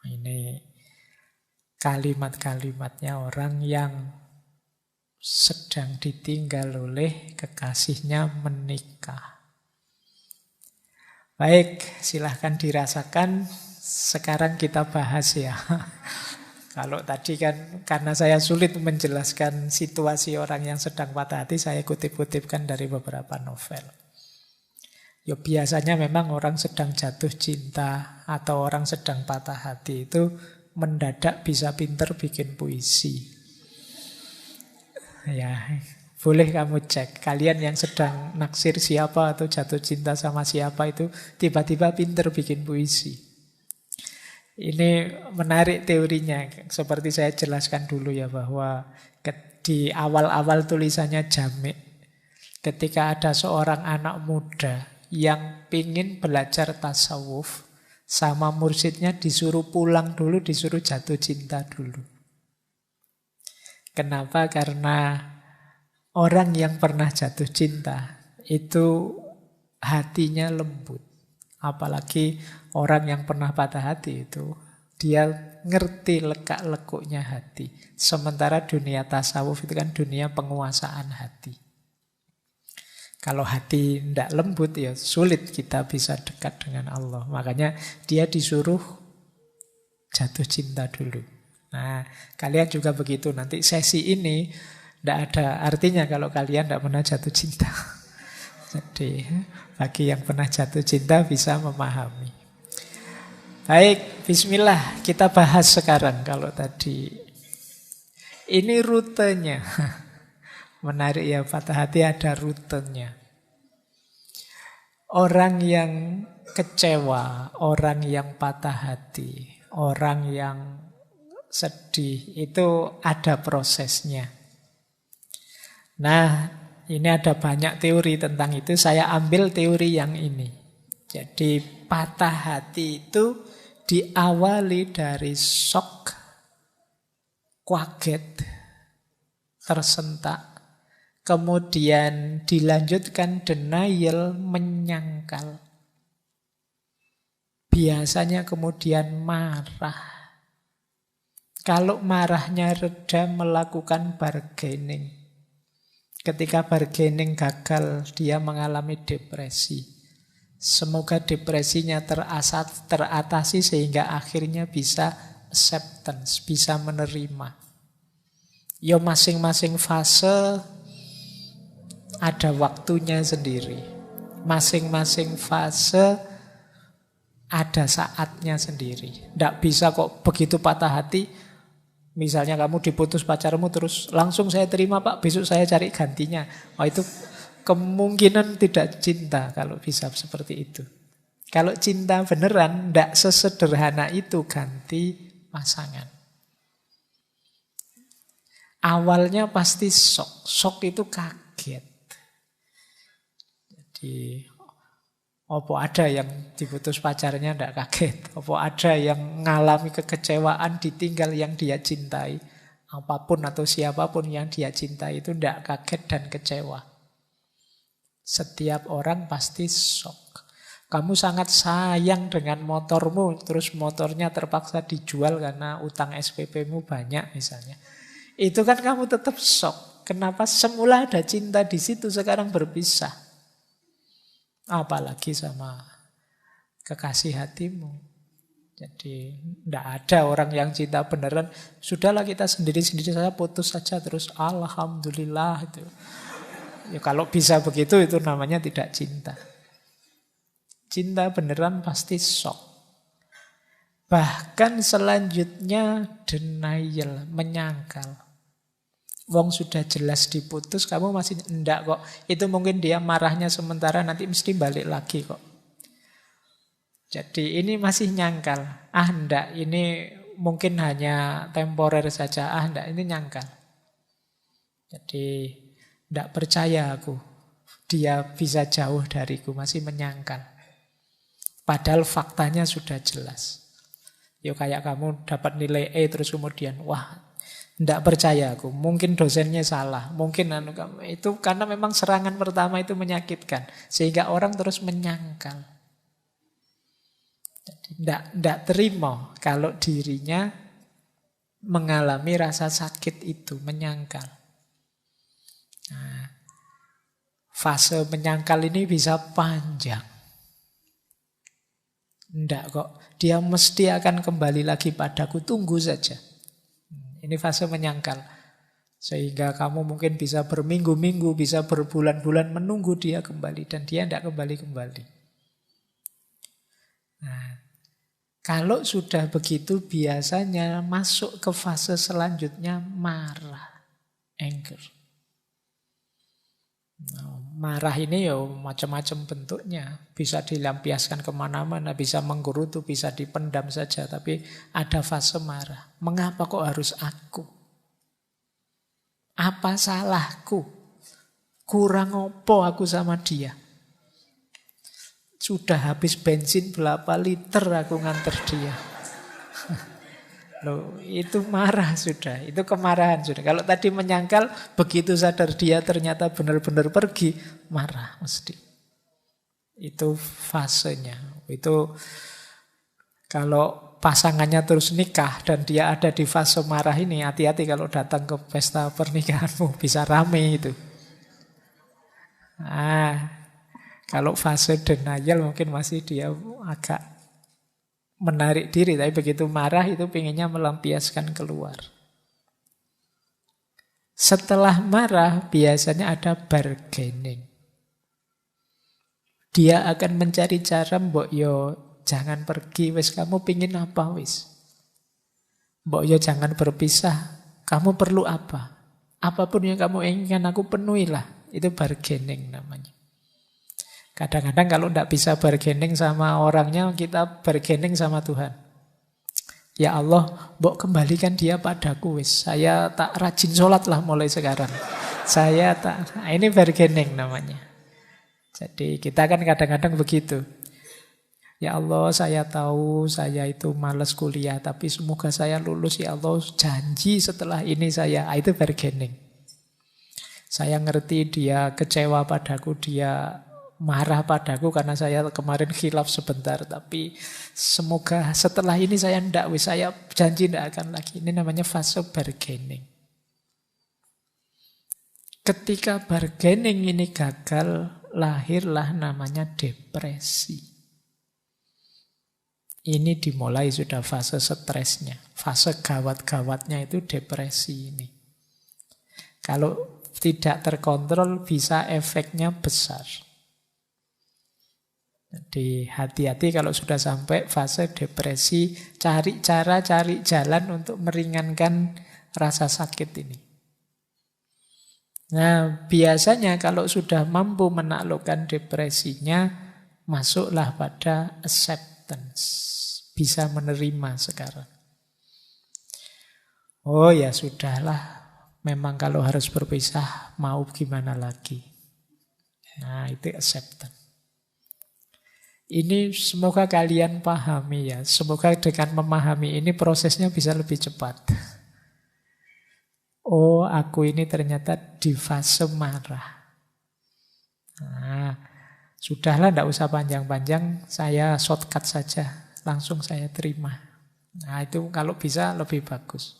Ini kalimat-kalimatnya orang yang sedang ditinggal oleh kekasihnya menikah. Baik, silahkan dirasakan. Sekarang kita bahas ya. Kalau tadi kan karena saya sulit menjelaskan situasi orang yang sedang patah hati, saya kutip-kutipkan dari beberapa novel. Ya biasanya memang orang sedang jatuh cinta atau orang sedang patah hati itu mendadak bisa pinter bikin puisi. Ya, boleh kamu cek. Kalian yang sedang naksir siapa atau jatuh cinta sama siapa itu tiba-tiba pinter bikin puisi. Ini menarik teorinya. Seperti saya jelaskan dulu ya bahwa di awal-awal tulisannya Jami', ketika ada seorang anak muda yang pingin belajar tasawuf, sama mursyidnya disuruh pulang dulu, disuruh jatuh cinta dulu. Kenapa? Karena orang yang pernah jatuh cinta itu hatinya lembut. Apalagi orang yang pernah patah hati itu, dia ngerti lekak-lekuknya hati. Sementara dunia tasawuf itu kan dunia penguasaan hati. Kalau hati tidak lembut ya sulit kita bisa dekat dengan Allah. Makanya dia disuruh jatuh cinta dulu. Nah, kalian juga begitu. Nanti sesi ini tidak ada artinya kalau kalian tidak pernah jatuh cinta. Jadi, bagi yang pernah jatuh cinta bisa memahami. Baik, bismillah. Kita bahas sekarang. Kalau tadi ini rutenya. Menarik ya, patah hati ada rutenya. Orang yang kecewa, orang yang patah hati, orang yang sedih, itu ada prosesnya. Nah, ini ada banyak teori tentang itu. Saya ambil teori yang ini. Jadi patah hati itu diawali dari shock, kaget, tersentak. Kemudian dilanjutkan denial, menyangkal. Biasanya kemudian marah. Kalau marahnya reda, melakukan bargaining. Ketika bargaining gagal, dia mengalami depresi. Semoga depresinya teratasi sehingga akhirnya bisa acceptance, bisa menerima. Ya masing-masing fase ada waktunya sendiri. Masing-masing fase ada saatnya sendiri. Tidak bisa kok begitu patah hati, misalnya kamu diputus pacarmu terus langsung saya terima Pak, besok saya cari gantinya. Oh, itu kemungkinan tidak cinta kalau bisa seperti itu. Kalau cinta beneran tidak sesederhana itu ganti pasangan. Awalnya pasti shock. Shock itu kaget. Jadi, apa ada yang diputus pacarnya tidak kaget? Apa ada yang mengalami kekecewaan ditinggal yang dia cintai? Apapun atau siapapun yang dia cintai itu tidak kaget dan kecewa. Setiap orang pasti shock. Kamu sangat sayang dengan motormu, terus motornya terpaksa dijual karena utang SPP-mu banyak misalnya. Itu kan kamu tetap shock. Kenapa semula ada cinta di situ, sekarang berpisah. Apalagi sama kekasih hatimu. Jadi tidak ada orang yang cinta beneran. Sudahlah kita sendiri-sendiri saja, putus saja terus alhamdulillah itu. Ya kalau bisa begitu itu namanya tidak cinta. Cinta beneran pasti shock. Bahkan selanjutnya denial, menyangkal. Wong sudah jelas diputus, kamu masih enggak kok. Itu mungkin dia marahnya sementara, nanti mesti balik lagi kok. Jadi ini masih nyangkal. Enggak, ini mungkin hanya temporer saja. Enggak, ini nyangkal. Jadi enggak percaya aku. Dia bisa jauh dariku, masih menyangkal. Padahal faktanya sudah jelas. Ya kayak kamu dapat nilai E terus kemudian, wah, tidak percaya aku. Mungkin dosennya salah. Mungkin itu karena memang serangan pertama itu menyakitkan. Sehingga orang terus menyangkal. Jadi tidak terima kalau dirinya mengalami rasa sakit itu, menyangkal. Nah, fase menyangkal ini bisa panjang. Enggak kok, dia mesti akan kembali lagi padaku, tunggu saja. Ini fase menyangkal. Sehingga kamu mungkin bisa berminggu-minggu, bisa berbulan-bulan menunggu dia kembali. Dan dia tidak kembali-kembali. Nah, kalau sudah begitu biasanya masuk ke fase selanjutnya marah, anger. Nah, marah ini ya macam-macam bentuknya. Bisa dilampiaskan kemana-mana, bisa menggerutu, bisa dipendam saja. Tapi ada fase marah. Mengapa kok harus aku? Apa salahku? Kurang opo aku sama dia? Sudah habis bensin berapa liter aku nganter dia. Loh, itu marah sudah, itu kemarahan sudah. Kalau tadi menyangkal, begitu sadar dia ternyata benar-benar pergi, marah mesti. Itu fasenya. Itu kalau pasangannya terus nikah dan dia ada di fase marah ini, hati-hati kalau datang ke pesta pernikahanmu, bisa rame itu. Kalau fase denial mungkin masih dia agak menarik diri, tapi begitu marah itu pengennya melampiaskan keluar. Setelah marah biasanya ada bargaining. Dia akan mencari cara, mbok yo jangan pergi, wis kamu pingin apa wis. Mbok yo jangan berpisah, kamu perlu apa? Apapun yang kamu inginkan aku penuhilah. Itu bargaining namanya. Kadang-kadang kalau tidak bisa bargaining sama orangnya, kita bargaining sama Tuhan. Ya Allah, mbok kembalikan dia padaku wis. Saya tak rajin sholat lah mulai sekarang. Ini bargaining namanya. Jadi kita kan kadang-kadang begitu. Ya Allah, saya tahu saya itu malas kuliah, tapi semoga saya lulus ya Allah. Janji setelah ini itu bargaining. Saya ngerti dia kecewa padaku, dia marah padaku karena saya kemarin khilaf sebentar, tapi semoga setelah ini saya janji tidak akan lagi. Ini namanya fase bargaining. Ketika bargaining ini gagal, lahirlah namanya depresi. Ini dimulai sudah fase stresnya. Fase gawat-gawatnya itu depresi ini. Kalau tidak terkontrol bisa efeknya besar. Jadi hati-hati kalau sudah sampai fase depresi, cari cara, cari jalan untuk meringankan rasa sakit ini. Nah, biasanya kalau sudah mampu menaklukkan depresinya, masuklah pada acceptance. Bisa menerima sekarang. Oh ya sudahlah, memang kalau harus berpisah, mau gimana lagi. Nah, itu acceptance. Ini semoga kalian pahami ya. Semoga dengan memahami ini prosesnya bisa lebih cepat. Oh, aku ini ternyata di fase marah. Nah, Sudahlah, tidak usah panjang-panjang, saya shortcut saja, langsung saya terima. Nah itu kalau bisa lebih bagus.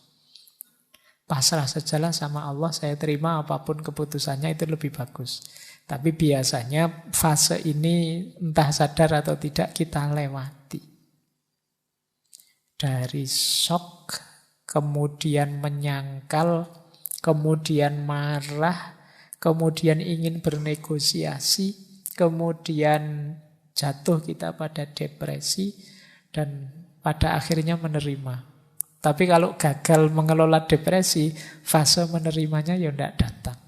Pasrah sajalah sama Allah, saya terima apapun keputusannya, itu lebih bagus. Tapi biasanya fase ini entah sadar atau tidak kita lewati. Dari shock, kemudian menyangkal, kemudian marah, kemudian ingin bernegosiasi, kemudian jatuh kita pada depresi, dan pada akhirnya menerima. Tapi kalau gagal mengelola depresi, fase menerimanya ya tidak datang.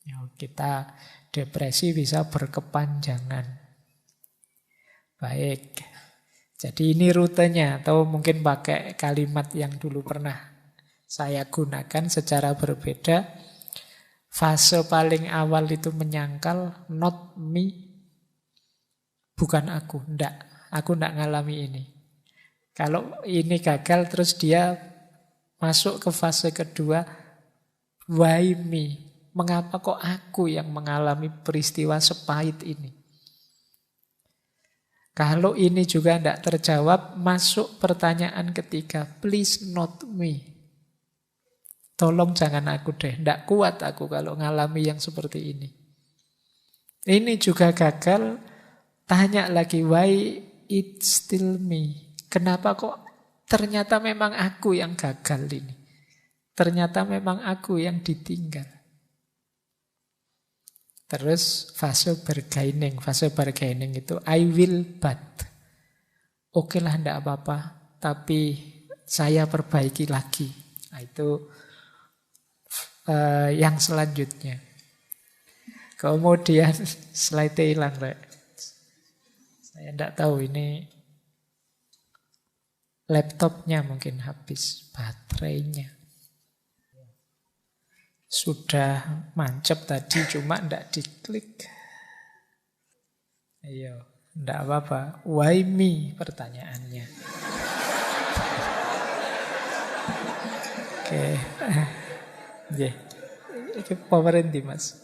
Ya, kita depresi bisa berkepanjangan. Baik. Jadi ini rutenya, atau mungkin pakai kalimat yang dulu pernah saya gunakan secara berbeda. Fase paling awal itu menyangkal, not me, bukan aku, aku ndak ngalami ini. Kalau ini gagal terus dia masuk ke fase kedua, why me? Mengapa kok aku yang mengalami peristiwa sepahit ini? Kalau ini juga tidak terjawab, masuk pertanyaan ketiga, please not me. Tolong jangan aku deh, tidak kuat aku kalau ngalami yang seperti ini. Ini juga gagal, tanya lagi, why it still me? Kenapa kok ternyata memang aku yang gagal ini? Ternyata memang aku yang ditinggal. Terus fase bargaining. Fase bargaining itu I will but. Oke lah, tidak apa-apa. Tapi saya perbaiki lagi. Nah, itu yang selanjutnya. Kemudian slide-nya hilang, Rek. Saya tidak tahu ini laptopnya mungkin habis baterainya. Sudah mancep tadi, cuma tidak diklik. Ayo, tidak apa-apa. Why me? Pertanyaannya. Oke. Ini powerin di Mas.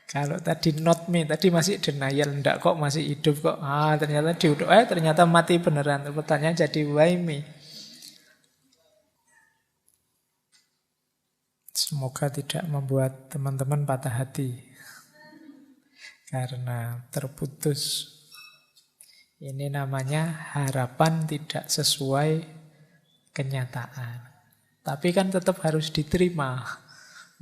Kalau tadi not me, tadi masih denial, tidak kok masih hidup kok. Ternyata diuduk, ternyata mati beneran. Pertanyaan jadi why me? Semoga tidak membuat teman-teman patah hati karena terputus. Ini namanya harapan tidak sesuai kenyataan. Tapi kan tetap harus diterima.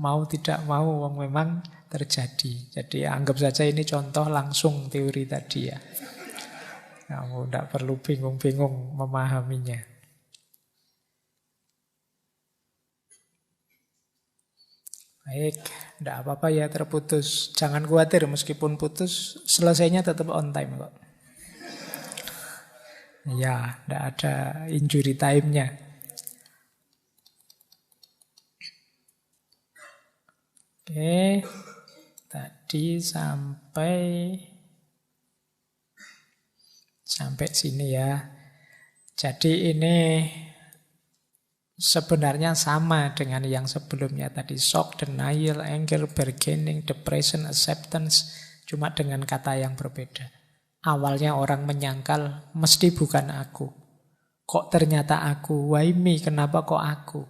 Mau tidak mau memang terjadi. Jadi anggap saja ini contoh langsung teori tadi ya. Kamu tidak perlu bingung-bingung memahaminya. Baik, tidak apa-apa ya terputus. Jangan khawatir, meskipun putus, selesainya tetap on time kok. Ya, tidak ada injury time-nya. Oke, tadi sampai sini ya. Jadi ini sebenarnya sama dengan yang sebelumnya tadi. Shock, denial, anger, bargaining, depression, acceptance. Cuma dengan kata yang berbeda. Awalnya orang menyangkal, mesti bukan aku. Kok ternyata aku? Why me? Kenapa kok aku?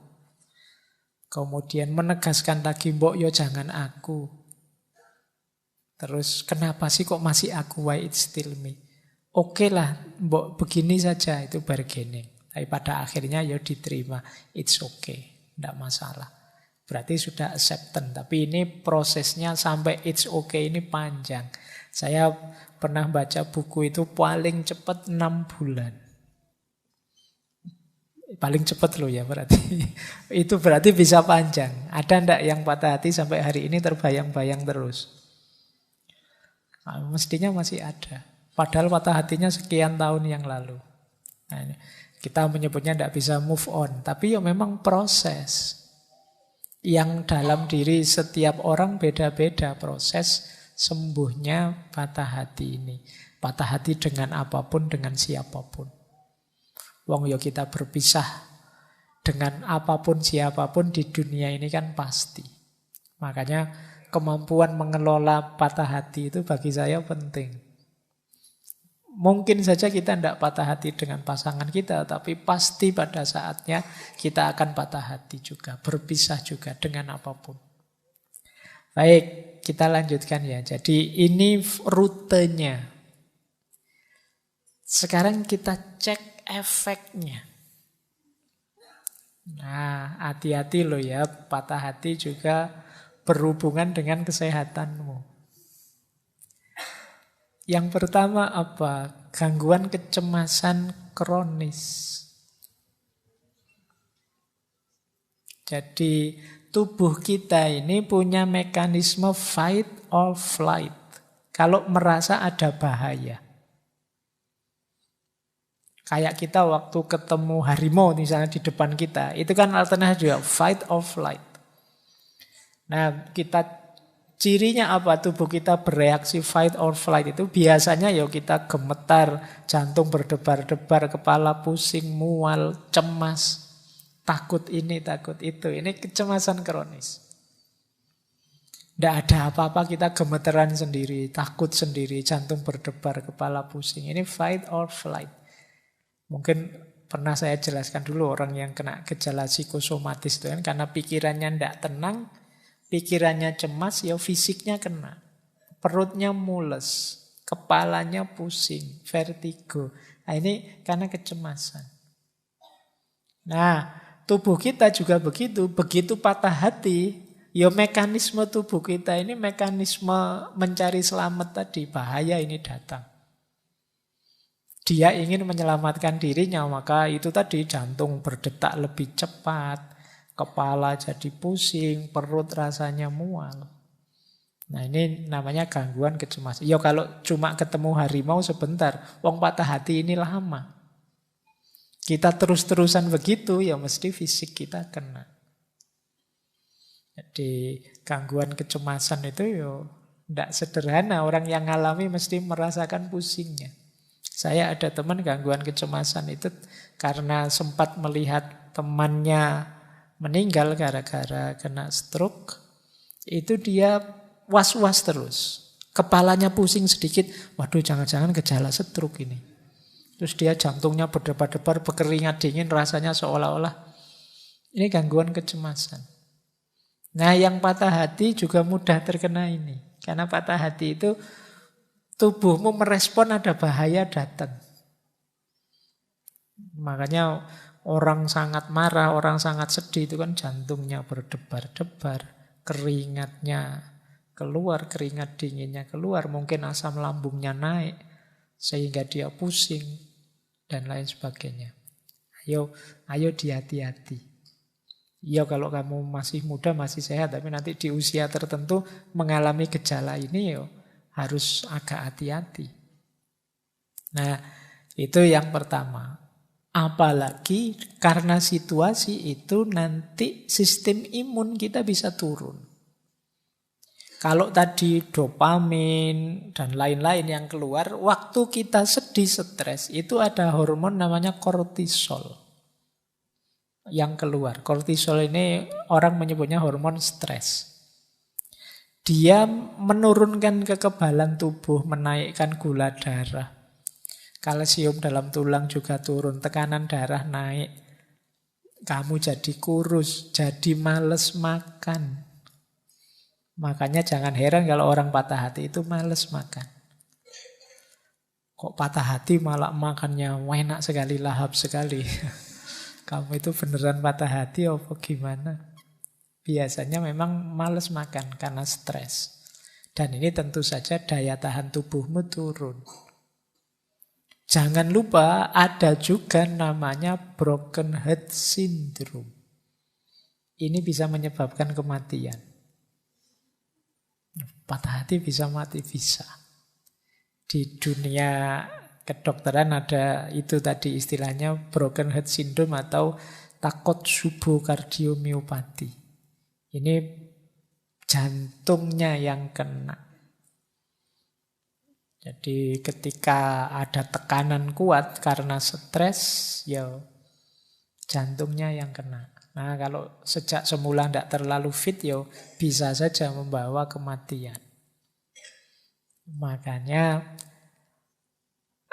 Kemudian menegaskan lagi, mbok yo jangan aku. Terus kenapa sih kok masih aku? Why it still me? Oke lah, mbok begini saja, itu bargaining. Tapi pada akhirnya ya diterima. It's okay, tidak masalah. Berarti sudah acceptance. Tapi ini prosesnya sampai it's okay ini panjang. Saya pernah baca buku itu paling cepat 6 bulan. Paling cepat loh ya berarti. Itu berarti bisa panjang. Ada ndak yang patah hati sampai hari ini terbayang-bayang terus? Nah, mestinya masih ada. Padahal patah hatinya sekian tahun yang lalu. Nah, kita menyebutnya tidak bisa move on. Tapi ya memang proses. Yang dalam diri setiap orang beda-beda proses sembuhnya patah hati ini. Patah hati dengan apapun, dengan siapapun. Wong yo kita berpisah dengan apapun siapapun di dunia ini kan pasti. Makanya kemampuan mengelola patah hati itu bagi saya penting. Mungkin saja kita tidak patah hati dengan pasangan kita, tapi pasti pada saatnya kita akan patah hati juga, berpisah juga dengan apapun. Baik, kita lanjutkan ya. Jadi ini rutenya. Sekarang kita cek efeknya. Nah, hati-hati loh ya, patah hati juga berhubungan dengan kesehatanmu. Yang pertama apa? Gangguan kecemasan kronis. Jadi tubuh kita ini punya mekanisme fight or flight. Kalau merasa ada bahaya. Kayak kita waktu ketemu harimau misalnya di depan kita. Itu kan alternatif juga, fight or flight. Nah, cirinya apa? Tubuh kita bereaksi fight or flight itu biasanya ya kita gemetar, jantung berdebar-debar, kepala pusing, mual, cemas, takut ini, takut itu. Ini kecemasan kronis. Tidak ada apa-apa kita gemeteran sendiri, takut sendiri, jantung berdebar, kepala pusing. Ini fight or flight. Mungkin pernah saya jelaskan dulu orang yang kena gejala psikosomatis itu kan karena pikirannya tidak tenang, pikirannya cemas, ya fisiknya kena. Perutnya mules, kepalanya pusing, vertigo. Nah ini karena kecemasan. Nah, tubuh kita juga begitu. Begitu patah hati, ya mekanisme tubuh kita ini mekanisme mencari selamat tadi. Bahaya ini datang. Dia ingin menyelamatkan dirinya, maka itu tadi jantung berdetak lebih cepat, kepala jadi pusing, perut rasanya mual. Nah ini namanya gangguan kecemasan. Ya kalau cuma ketemu harimau sebentar, wong patah hati ini lama. Kita terus-terusan begitu, ya mesti fisik kita kena. Jadi gangguan kecemasan itu ya tidak sederhana. Orang yang ngalami mesti merasakan pusingnya. Saya ada teman gangguan kecemasan itu karena sempat melihat temannya meninggal gara-gara kena stroke. Itu dia was-was terus. Kepalanya pusing sedikit, waduh jangan-jangan gejala stroke ini. Terus dia jantungnya berdebar-debar, berkeringat dingin, rasanya seolah-olah ini gangguan kecemasan. Nah yang patah hati juga mudah terkena ini. Karena patah hati itu tubuhmu merespon ada bahaya datang. Makanya orang sangat marah, orang sangat sedih itu kan jantungnya berdebar-debar, keringatnya keluar, keringat dinginnya keluar, mungkin asam lambungnya naik sehingga dia pusing dan lain sebagainya. Ayo dihati-hati. Ya kalau kamu masih muda, masih sehat, tapi nanti di usia tertentu mengalami gejala ini harus agak hati-hati. Nah, itu yang pertama. Apalagi karena situasi itu nanti sistem imun kita bisa turun. Kalau tadi dopamin dan lain-lain yang keluar, waktu kita sedih, stres, itu ada hormon namanya kortisol yang keluar. Kortisol ini orang menyebutnya hormon stres. Dia menurunkan kekebalan tubuh, menaikkan gula darah. Kalsium dalam tulang juga turun, tekanan darah naik. Kamu jadi kurus, jadi males makan. Makanya jangan heran kalau orang patah hati itu males makan. Kok patah hati malah makannya enak sekali, lahap sekali. Kamu itu beneran patah hati apa gimana? Biasanya memang males makan karena stres. Dan ini tentu saja daya tahan tubuhmu turun. Jangan lupa ada juga namanya broken heart syndrome. Ini bisa menyebabkan kematian. Patah hati bisa mati, bisa. Di dunia kedokteran ada itu tadi istilahnya broken heart syndrome atau Takotsubo kardiomyopati. Ini jantungnya yang kena. Jadi ketika ada tekanan kuat karena stres, ya jantungnya yang kena. Nah, kalau sejak semula tidak terlalu fit, yo bisa saja membawa kematian. Makanya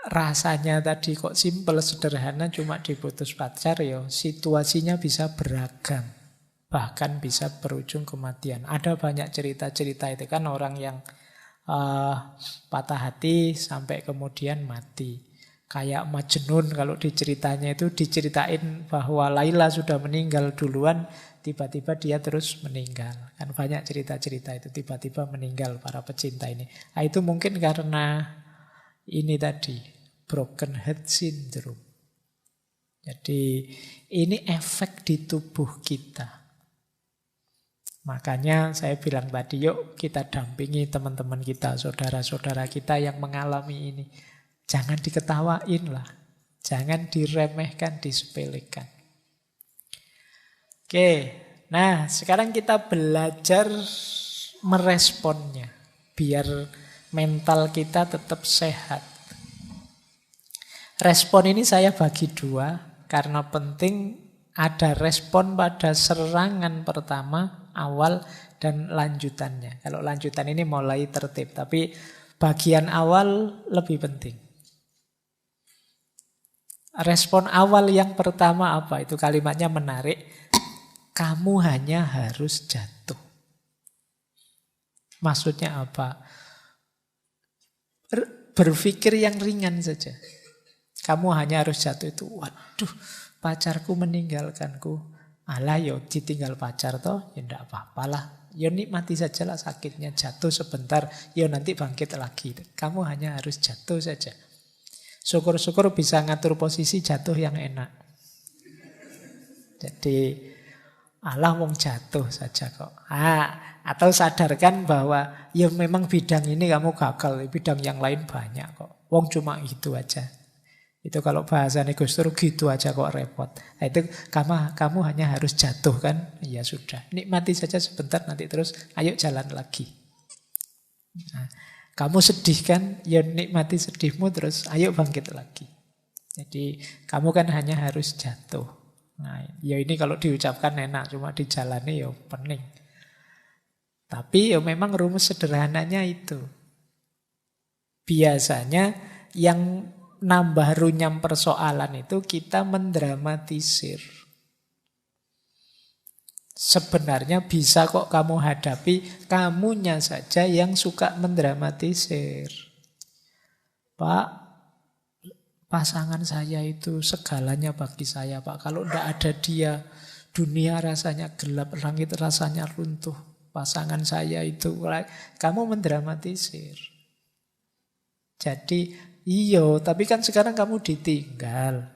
rasanya tadi kok simpel, sederhana, cuma diputus pacar, yo situasinya bisa beragam. Bahkan bisa berujung kematian. Ada banyak cerita-cerita itu kan orang yang patah hati sampai kemudian mati. Kayak Majnun kalau diceritanya itu diceritain bahwa Laila sudah meninggal duluan, tiba-tiba dia terus meninggal. Kan banyak cerita-cerita itu tiba-tiba meninggal para pecinta ini. Nah, itu mungkin karena ini tadi, broken heart syndrome. Jadi ini efek di tubuh kita. Makanya saya bilang tadi, yuk kita dampingi teman-teman kita, saudara-saudara kita yang mengalami ini. Jangan diketawain lah. Jangan diremehkan, disepelekan. Oke, nah sekarang kita belajar meresponnya. Biar mental kita tetap sehat. Respon ini saya bagi dua, karena penting ada respon pada serangan pertama, awal, dan lanjutannya. Kalau lanjutan ini mulai tertib, tapi bagian awal lebih penting. Respon awal yang pertama apa? Itu kalimatnya menarik. Kamu hanya harus jatuh. Maksudnya apa? Berpikir yang ringan saja. Kamu hanya harus jatuh itu. Waduh, pacarku meninggalkanku. Alah yo ditinggal pacar toh, ya enggak apa-apalah. Ya nikmati sajalah sakitnya, jatuh sebentar, ya nanti bangkit lagi. Kamu hanya harus jatuh saja. Syukur-syukur bisa ngatur posisi jatuh yang enak. Jadi alah wong jatuh saja kok. Atau sadarkan bahwa ya memang bidang ini kamu gagal, bidang yang lain banyak kok. Wong cuma itu aja. Itu kalau bahasanya Gus Dur gitu aja kok repot. Nah, itu kamu hanya harus jatuh kan? Ya sudah, nikmati saja sebentar nanti terus ayo jalan lagi. Nah, kamu sedih kan? Ya nikmati sedihmu terus ayo bangkit lagi. Jadi kamu kan hanya harus jatuh. Nah, ya ini kalau diucapkan enak, cuma dijalani ya pening. Tapi ya memang rumus sederhananya itu. Biasanya yang nambah runyam persoalan itu kita mendramatisir. Sebenarnya bisa kok kamu hadapi, kamunya saja yang suka mendramatisir. Pak, pasangan saya itu segalanya bagi saya, Pak. Kalau tidak ada dia, dunia rasanya gelap, langit rasanya runtuh. Pasangan saya itu, kamu mendramatisir. Jadi, iyo, tapi kan sekarang kamu ditinggal.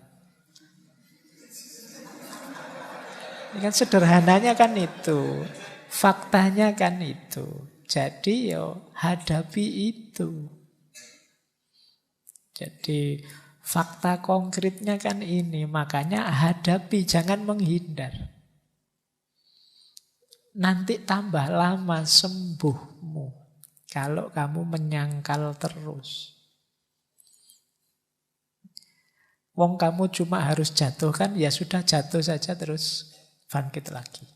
Ini kan sederhananya kan itu. Faktanya kan itu. Jadi yo hadapi itu. Jadi fakta konkretnya kan ini. Makanya hadapi, jangan menghindar. Nanti tambah lama sembuhmu kalau kamu menyangkal terus. Wong kamu cuma harus jatuh kan, ya sudah jatuh saja terus bangkit lagi.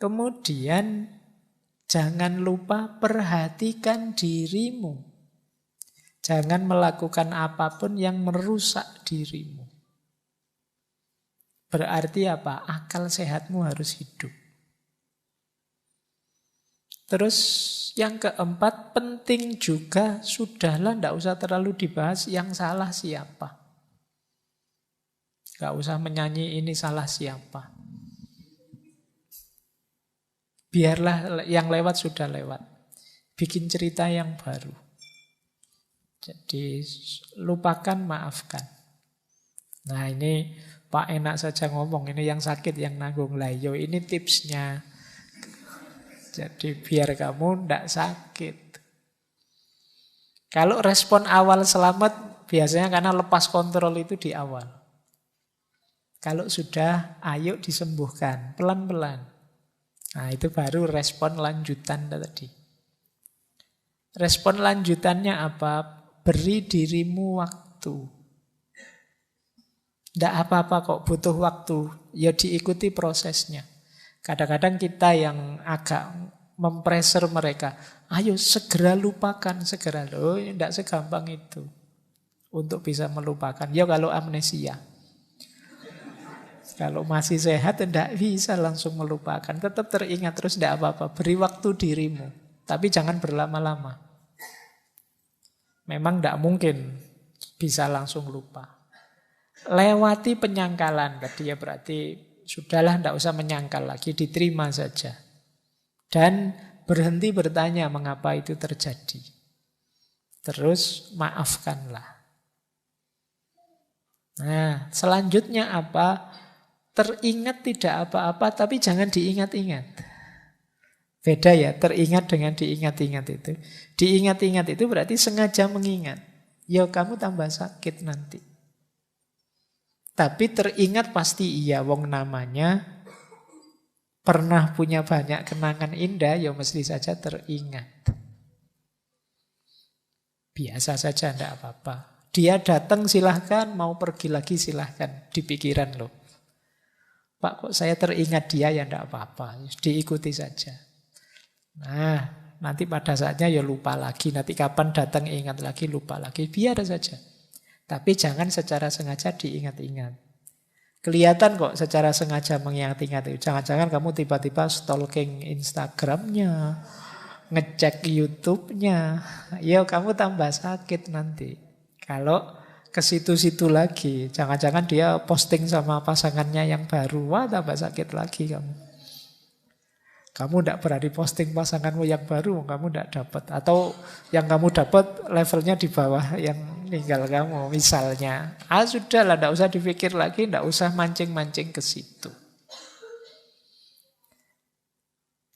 Kemudian jangan lupa perhatikan dirimu. Jangan melakukan apapun yang merusak dirimu. Berarti apa? Akal sehatmu harus hidup. Terus yang keempat, penting juga, sudahlah tidak usah terlalu dibahas yang salah siapa. Gak usah menyanyi ini salah siapa. Biarlah yang lewat sudah lewat. Bikin cerita yang baru. Jadi lupakan, maafkan. Nah ini Pak enak saja ngomong, ini yang sakit yang nanggung. Lah yo ini tipsnya. Jadi biar kamu tidak sakit. Kalau respon awal selamat, biasanya karena lepas kontrol itu di awal. Kalau sudah, ayo disembuhkan, pelan-pelan. Nah itu baru respon lanjutan tadi. Respon lanjutannya apa? Beri dirimu waktu. Tidak apa-apa kok, butuh waktu. Ya diikuti prosesnya. Kadang-kadang kita yang agak mempreser mereka. Ayo segera lupakan, segera. Loh, tidak segampang itu. Untuk bisa melupakan. Ya kalau amnesia. Kalau masih sehat tidak bisa langsung melupakan. Tetap teringat terus tidak apa-apa. Beri waktu dirimu. Tapi jangan berlama-lama. Memang tidak mungkin bisa langsung lupa. Lewati penyangkalan tadi ya berarti sudahlah tidak usah menyangkal lagi, diterima saja. Dan berhenti bertanya mengapa itu terjadi. Terus maafkanlah. Nah, selanjutnya apa? Teringat tidak apa-apa, tapi jangan diingat-ingat. Beda ya, teringat dengan diingat-ingat itu. Diingat-ingat itu berarti sengaja mengingat. Ya kamu tambah sakit nanti. Tapi teringat pasti iya, wong namanya pernah punya banyak kenangan indah, ya mesti saja teringat. Biasa saja, tidak apa-apa. Dia datang silahkan, mau pergi lagi silahkan, di pikiran loh. Pak kok saya teringat dia, ya tidak apa-apa, diikuti saja. Nah, nanti pada saatnya ya lupa lagi, nanti kapan datang ingat lagi, lupa lagi, biar saja. Tapi jangan secara sengaja diingat-ingat. Kelihatan kok secara sengaja mengingat-ingat itu. Jangan-jangan kamu tiba-tiba stalking Instagramnya, ngecek YouTube-nya. Ya kamu tambah sakit nanti. Kalau ke situ-situ lagi. Jangan-jangan dia posting sama pasangannya yang baru. Wah tambah sakit lagi kamu. Kamu tidak berani posting pasanganmu yang baru, kamu tidak dapat. Atau yang kamu dapat levelnya di bawah yang ninggal kamu, misalnya. Sudahlah, tidak usah dipikir lagi, tidak usah mancing-mancing ke situ.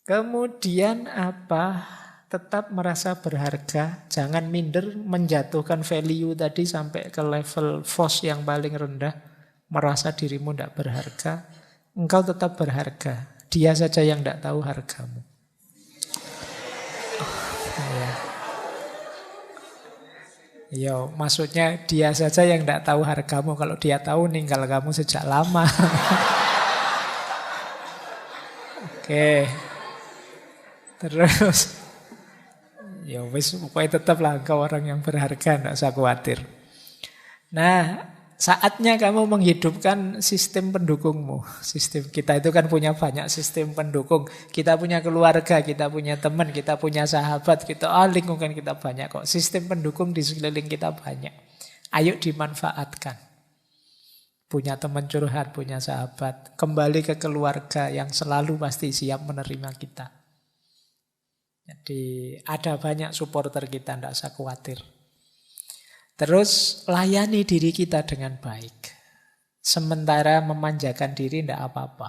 Kemudian apa? Tetap merasa berharga, jangan minder, menjatuhkan value tadi sampai ke level FOS yang paling rendah. Merasa dirimu tidak berharga, engkau tetap berharga. Dia saja yang tidak tahu hargamu. Yo, maksudnya dia saja yang tidak tahu hargamu. Kalau dia tahu ninggal kamu sejak lama. Oke. Terus, ya wis pokoknya tetaplah engkau orang yang berharga, tidak usah khawatir. Nah, saatnya kamu menghidupkan sistem pendukungmu. Sistem kita itu kan punya banyak sistem pendukung. Kita punya keluarga, kita punya teman, kita punya sahabat, lingkungan kita banyak kok. Sistem pendukung di sekeliling kita banyak. Ayo dimanfaatkan. Punya teman curhat, punya sahabat. Kembali ke keluarga yang selalu pasti siap menerima kita. Jadi ada banyak supporter kita, tidak usah khawatir. Terus layani diri kita dengan baik. Sementara memanjakan diri tidak apa-apa.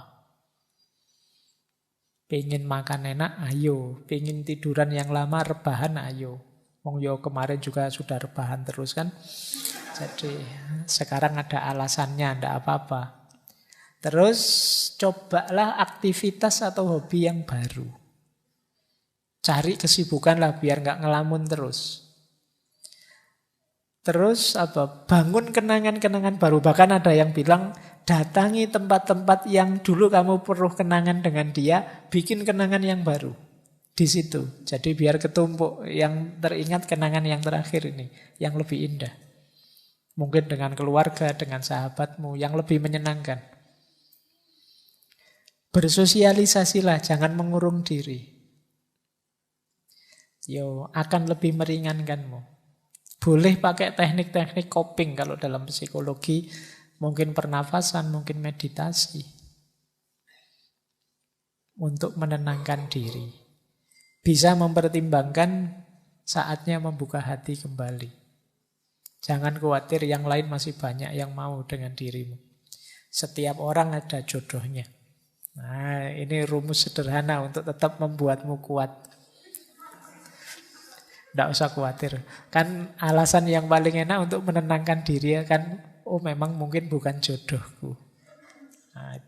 Pengen makan enak, ayo. Pengen tiduran yang lama, rebahan, ayo. Wong yo kemarin juga sudah rebahan terus kan. Jadi sekarang ada alasannya, tidak apa-apa. Terus cobalah aktivitas atau hobi yang baru. Cari kesibukan lah biar nggak ngelamun terus. Terus apa? Bangun kenangan-kenangan baru. Bahkan ada yang bilang datangi tempat-tempat yang dulu kamu perlu kenangan dengan dia, bikin kenangan yang baru di situ. Jadi biar ketumpuk yang teringat kenangan yang terakhir ini, yang lebih indah. Mungkin dengan keluarga, dengan sahabatmu yang lebih menyenangkan. Bersosialisasilah, jangan mengurung diri. Yo, akan lebih meringankanmu. Boleh pakai teknik-teknik coping kalau dalam psikologi, mungkin pernafasan, mungkin meditasi. Untuk menenangkan diri. Bisa mempertimbangkan saatnya membuka hati kembali. Jangan khawatir, yang lain masih banyak yang mau dengan dirimu. Setiap orang ada jodohnya. Nah, ini rumus sederhana untuk tetap membuatmu kuat. Tidak usah khawatir. Kan alasan yang paling enak untuk menenangkan diri kan, oh memang mungkin bukan jodohku. Nah,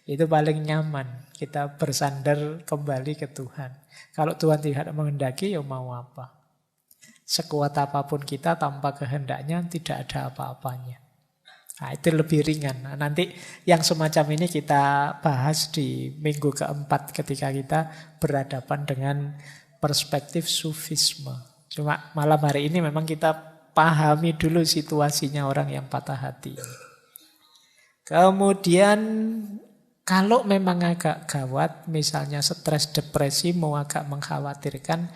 itu paling nyaman. Kita bersandar kembali ke Tuhan. Kalau Tuhan tidak menghendaki, ya mau apa? Sekuat apapun kita tanpa kehendaknya tidak ada apa-apanya. Nah, itu lebih ringan. Nah, nanti yang semacam ini kita bahas di minggu keempat ketika kita berhadapan dengan perspektif sufisme. Cuma malam hari ini memang kita pahami dulu situasinya orang yang patah hati. Kemudian kalau memang agak gawat, misalnya stres depresi mau agak mengkhawatirkan,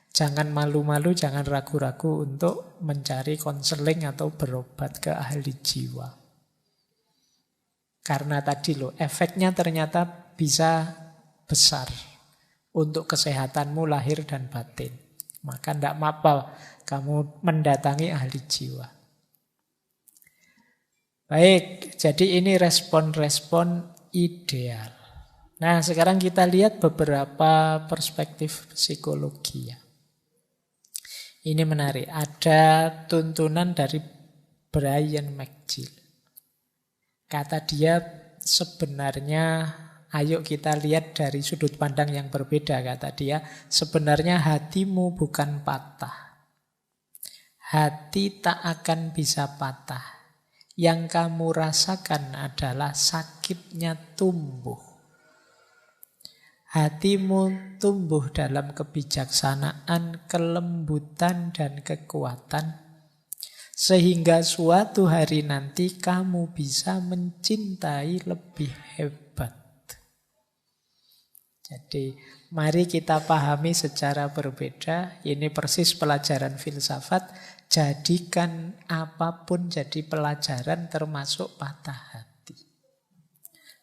jangan malu-malu, jangan ragu-ragu untuk mencari konseling atau berobat ke ahli jiwa. Karena tadi loh, efeknya ternyata bisa besar untuk kesehatanmu lahir dan batin. Maka tidak apa kamu mendatangi ahli jiwa. Baik, jadi ini respon-respon ideal. Nah, sekarang kita lihat beberapa perspektif psikologi ya. Ini menarik. Ada tuntunan dari Brian McGill. Kata dia sebenarnya, ayo kita lihat dari sudut pandang yang berbeda. Kata dia, sebenarnya hatimu bukan patah. Hati tak akan bisa patah. Yang kamu rasakan adalah sakitnya tumbuh. Hatimu tumbuh dalam kebijaksanaan, kelembutan, dan kekuatan. Sehingga suatu hari nanti kamu bisa mencintai lebih hebat. Jadi mari kita pahami secara berbeda. Ini persis pelajaran filsafat. Jadikan apapun jadi pelajaran termasuk patah hati.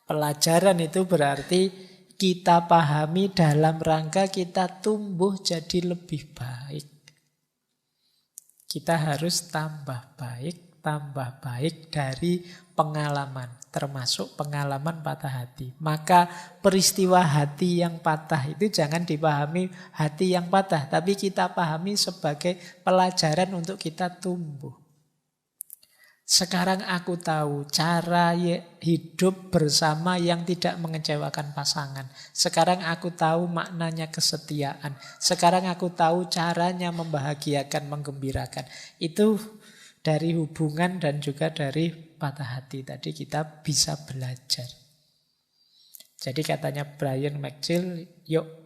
Pelajaran itu berarti kita pahami dalam rangka kita tumbuh jadi lebih baik. Kita harus tambah baik dari pengalaman, termasuk pengalaman patah hati. Maka peristiwa hati yang patah itu jangan dipahami hati yang patah, tapi kita pahami sebagai pelajaran untuk kita tumbuh. Sekarang aku tahu cara hidup bersama yang tidak mengecewakan pasangan. Sekarang aku tahu maknanya kesetiaan. Sekarang aku tahu caranya membahagiakan, menggembirakan. Itu dari hubungan dan juga dari patah hati. Tadi kita bisa belajar. Jadi katanya Brian McGill, yuk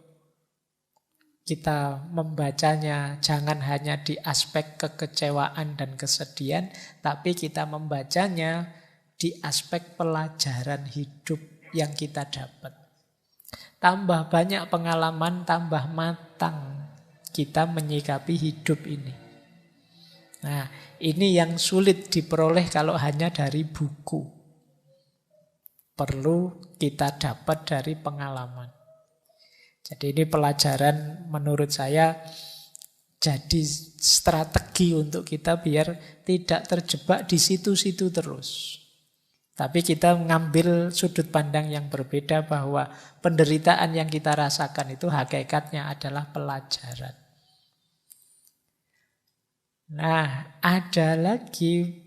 kita membacanya jangan hanya di aspek kekecewaan dan kesedihan, tapi kita membacanya di aspek pelajaran hidup yang kita dapat. Tambah banyak pengalaman, tambah matang kita menyikapi hidup ini. Nah, ini yang sulit diperoleh kalau hanya dari buku. Perlu kita dapat dari pengalaman. Jadi ini pelajaran menurut saya jadi strategi untuk kita biar tidak terjebak di situ-situ terus. Tapi kita mengambil sudut pandang yang berbeda bahwa penderitaan yang kita rasakan itu hakikatnya adalah pelajaran. Nah, ada lagi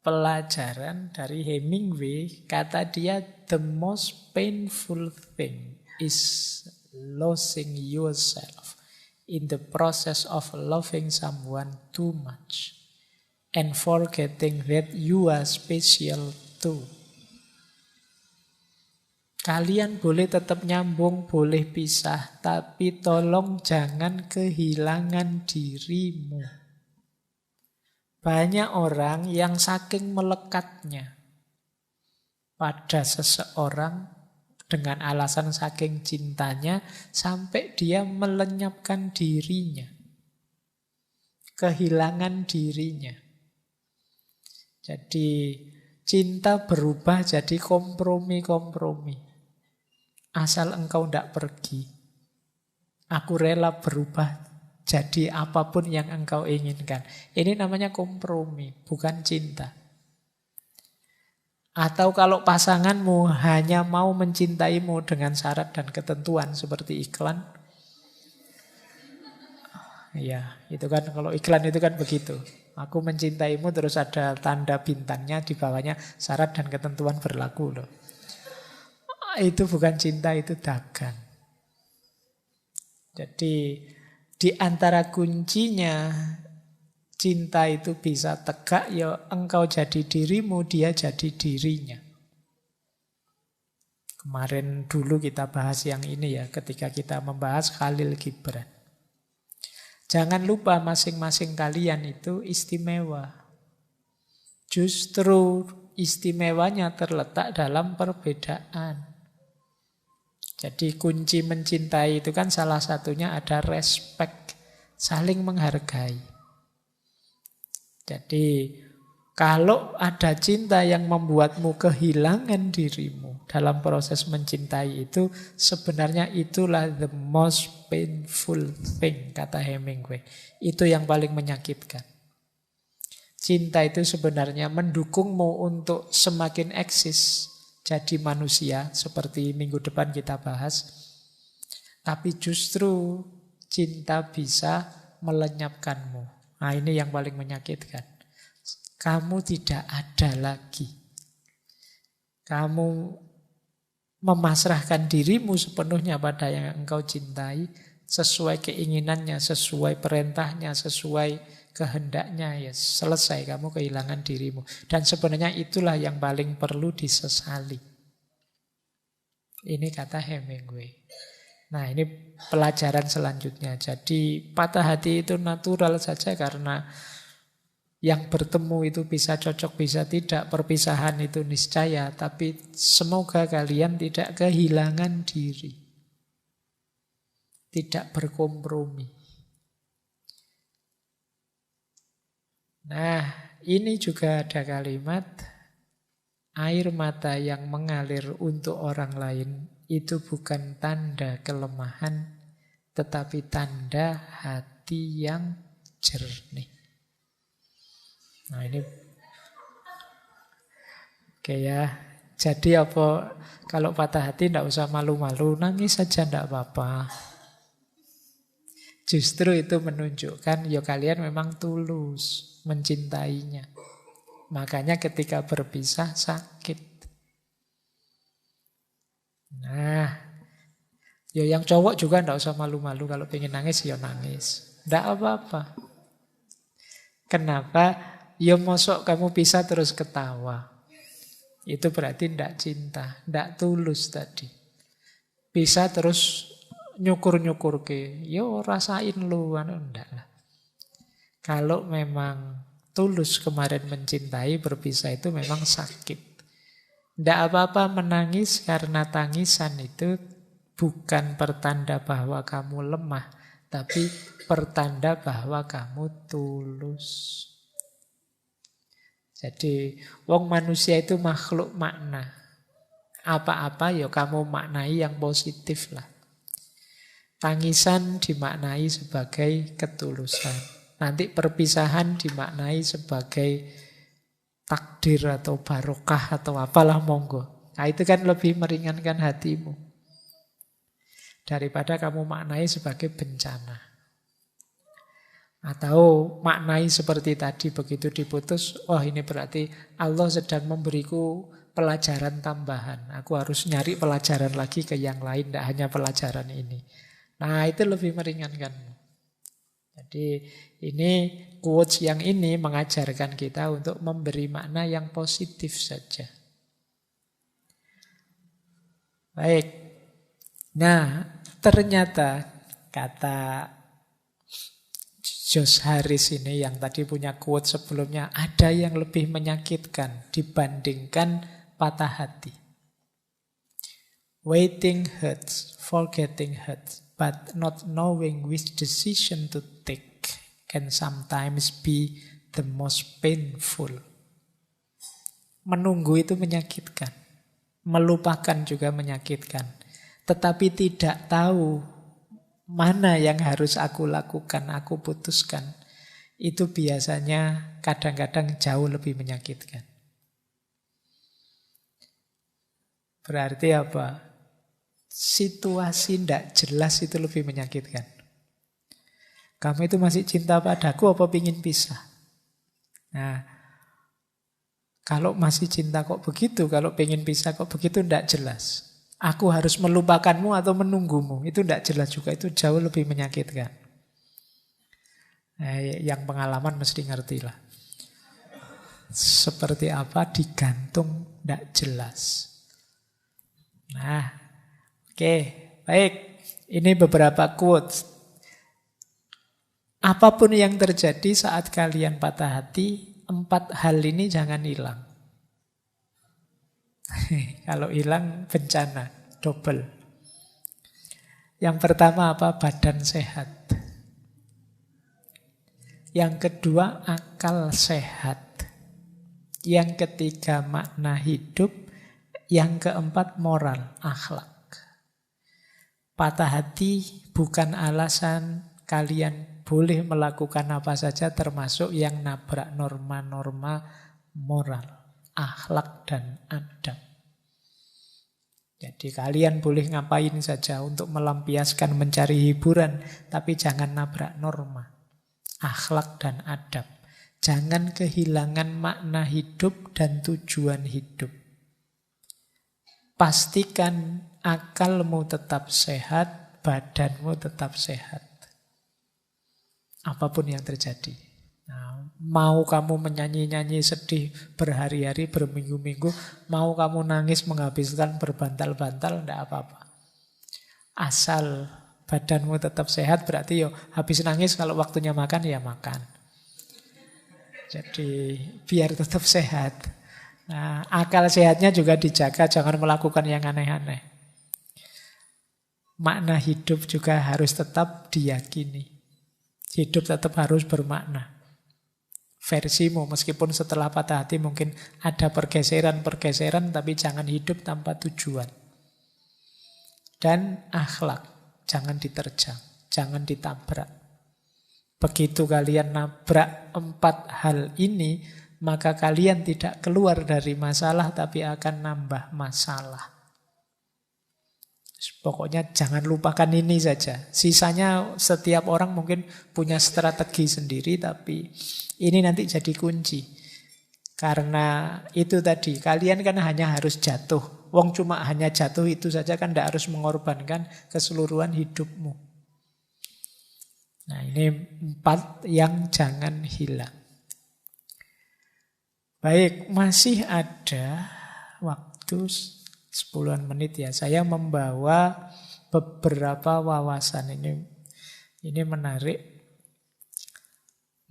pelajaran dari Hemingway, kata dia the most painful thing is losing yourself in the process of loving someone too much and forgetting that you are special too. Kalian boleh tetap nyambung, boleh pisah, tapi tolong jangan kehilangan dirimu. Banyak orang yang saking melekatnya pada seseorang dengan alasan saking cintanya, sampai dia melenyapkan dirinya. Kehilangan dirinya. Jadi cinta berubah jadi kompromi-kompromi. Asal engkau tidak pergi, aku rela berubah jadi apapun yang engkau inginkan. Ini namanya kompromi, bukan cinta. Atau kalau pasanganmu hanya mau mencintaimu dengan syarat dan ketentuan seperti iklan. Ya, itu kan kalau iklan itu kan begitu. Aku mencintaimu terus ada tanda bintangnya di bawahnya syarat dan ketentuan berlaku loh. Itu bukan cinta, itu dagang. Jadi di antara kuncinya Cinta itu bisa tegak, ya engkau jadi dirimu, dia jadi dirinya. Kemarin dulu kita bahas yang ini ya, ketika kita membahas Khalil Gibran. Jangan lupa masing-masing kalian itu istimewa. Justru istimewanya terletak dalam perbedaan. Jadi kunci mencintai itu kan salah satunya ada respect, saling menghargai. Jadi kalau ada cinta yang membuatmu kehilangan dirimu dalam proses mencintai itu, sebenarnya itulah the most painful thing, kata Hemingway. Itu yang paling menyakitkan. Cinta itu sebenarnya mendukungmu untuk semakin eksis jadi manusia, seperti minggu depan kita bahas. Tapi justru cinta bisa melenyapkanmu. Nah, ini yang paling menyakitkan. Kamu tidak ada lagi. Kamu memasrahkan dirimu sepenuhnya pada yang engkau cintai, sesuai keinginannya, sesuai perintahnya, sesuai kehendaknya, ya selesai, kamu kehilangan dirimu. Dan sebenarnya itulah yang paling perlu disesali. Ini kata Hemingway. Nah, ini pelajaran selanjutnya. Jadi patah hati itu natural saja, karena yang bertemu itu bisa cocok, bisa tidak. Perpisahan itu niscaya. Tapi semoga kalian tidak kehilangan diri. Tidak berkompromi. Nah, ini juga ada kalimat, air mata yang mengalir untuk orang lain itu bukan tanda kelemahan, tetapi tanda hati yang jernih. Nah, ini oke ya. Jadi apa, kalau patah hati tidak usah malu-malu, nangis saja tidak apa-apa. Justru itu menunjukkan ya kalian memang tulus mencintainya. Makanya ketika berpisah sakit. Nah, ya yang cowok juga tidak usah malu-malu, kalau pengen nangis ya nangis. Tidak apa-apa. Kenapa? Ya mosok kamu pisah terus ketawa. Itu berarti tidak cinta, tidak tulus tadi. Pisah terus nyukur-nyukur ke, yo rasain lu, enggak lah. Kalau memang tulus kemarin mencintai, berpisah itu memang sakit. Tidak apa-apa menangis, karena tangisan itu bukan pertanda bahwa kamu lemah, tapi pertanda bahwa kamu tulus. Jadi wong manusia itu makhluk makna. Apa-apa ya kamu maknai yang positif lah. Tangisan dimaknai sebagai ketulusan. Nanti perpisahan dimaknai sebagai takdir atau barokah atau apalah, monggo. Nah, itu kan lebih meringankan hatimu daripada kamu maknai sebagai bencana. Atau maknai seperti tadi, begitu diputus, oh ini berarti Allah sedang memberiku pelajaran tambahan. Aku harus nyari pelajaran lagi ke yang lain, tidak hanya pelajaran ini. Nah, itu lebih meringankan. Jadi ini quotes yang ini mengajarkan kita untuk memberi makna yang positif saja. Baik. Nah, ternyata kata Josh Harris ini yang tadi punya quote sebelumnya, ada yang lebih menyakitkan dibandingkan patah hati. Waiting hurts, forgetting hurts, but not knowing which decision to take can sometimes be the most painful. Menunggu itu menyakitkan. Melupakan juga menyakitkan. Tetapi tidak tahu mana yang harus aku lakukan, aku putuskan. Itu biasanya kadang-kadang jauh lebih menyakitkan. Berarti apa? Situasi tidak jelas itu lebih menyakitkan. Kamu itu masih cinta padaku apa pingin pisah? Nah, kalau masih cinta kok begitu, kalau pengen pisah kok begitu, tidak jelas. Aku harus melupakanmu atau menunggumu, itu tidak jelas juga, itu jauh lebih menyakitkan. Nah, yang pengalaman mesti ngerti lah. Seperti apa digantung, tidak jelas. Nah, oke, baik. Ini beberapa quotes. Apapun yang terjadi saat kalian patah hati, 4 hal ini jangan hilang. Kalau hilang bencana, double. Yang pertama apa? Badan sehat. Yang kedua, akal sehat. Yang ketiga, makna hidup. Yang keempat, moral, akhlak. Patah hati bukan alasan kalian boleh melakukan apa saja, termasuk yang nabrak norma-norma moral, akhlak, dan adab. Jadi kalian boleh ngapain saja untuk melampiaskan, mencari hiburan, tapi jangan nabrak norma, akhlak, dan adab. Jangan kehilangan makna hidup dan tujuan hidup. Pastikan akalmu tetap sehat, badanmu tetap sehat. Apapun yang terjadi. Nah, mau kamu menyanyi-nyanyi sedih berhari-hari, berminggu-minggu, mau kamu nangis menghabiskan berbantal-bantal, tidak apa-apa. Asal badanmu tetap sehat, berarti yo habis nangis kalau waktunya makan, ya makan. Jadi biar tetap sehat. Nah, akal sehatnya juga dijaga, jangan melakukan yang aneh-aneh. Makna hidup juga harus tetap diyakini. Hidup tetap harus bermakna. Versimu, meskipun setelah patah hati mungkin ada pergeseran-pergeseran, tapi jangan hidup tanpa tujuan. Dan akhlak, jangan diterjang, jangan ditabrak. Begitu kalian nabrak 4 hal ini, maka kalian tidak keluar dari masalah, tapi akan nambah masalah. Pokoknya jangan lupakan ini saja. Sisanya setiap orang mungkin punya strategi sendiri, tapi ini nanti jadi kunci. Karena itu tadi, kalian kan hanya harus jatuh. Wong cuma hanya jatuh itu saja kan tidak harus mengorbankan keseluruhan hidupmu. Nah, ini 4 yang jangan hilang. Baik, masih ada waktu 10 menit ya. Saya membawa beberapa wawasan ini menarik.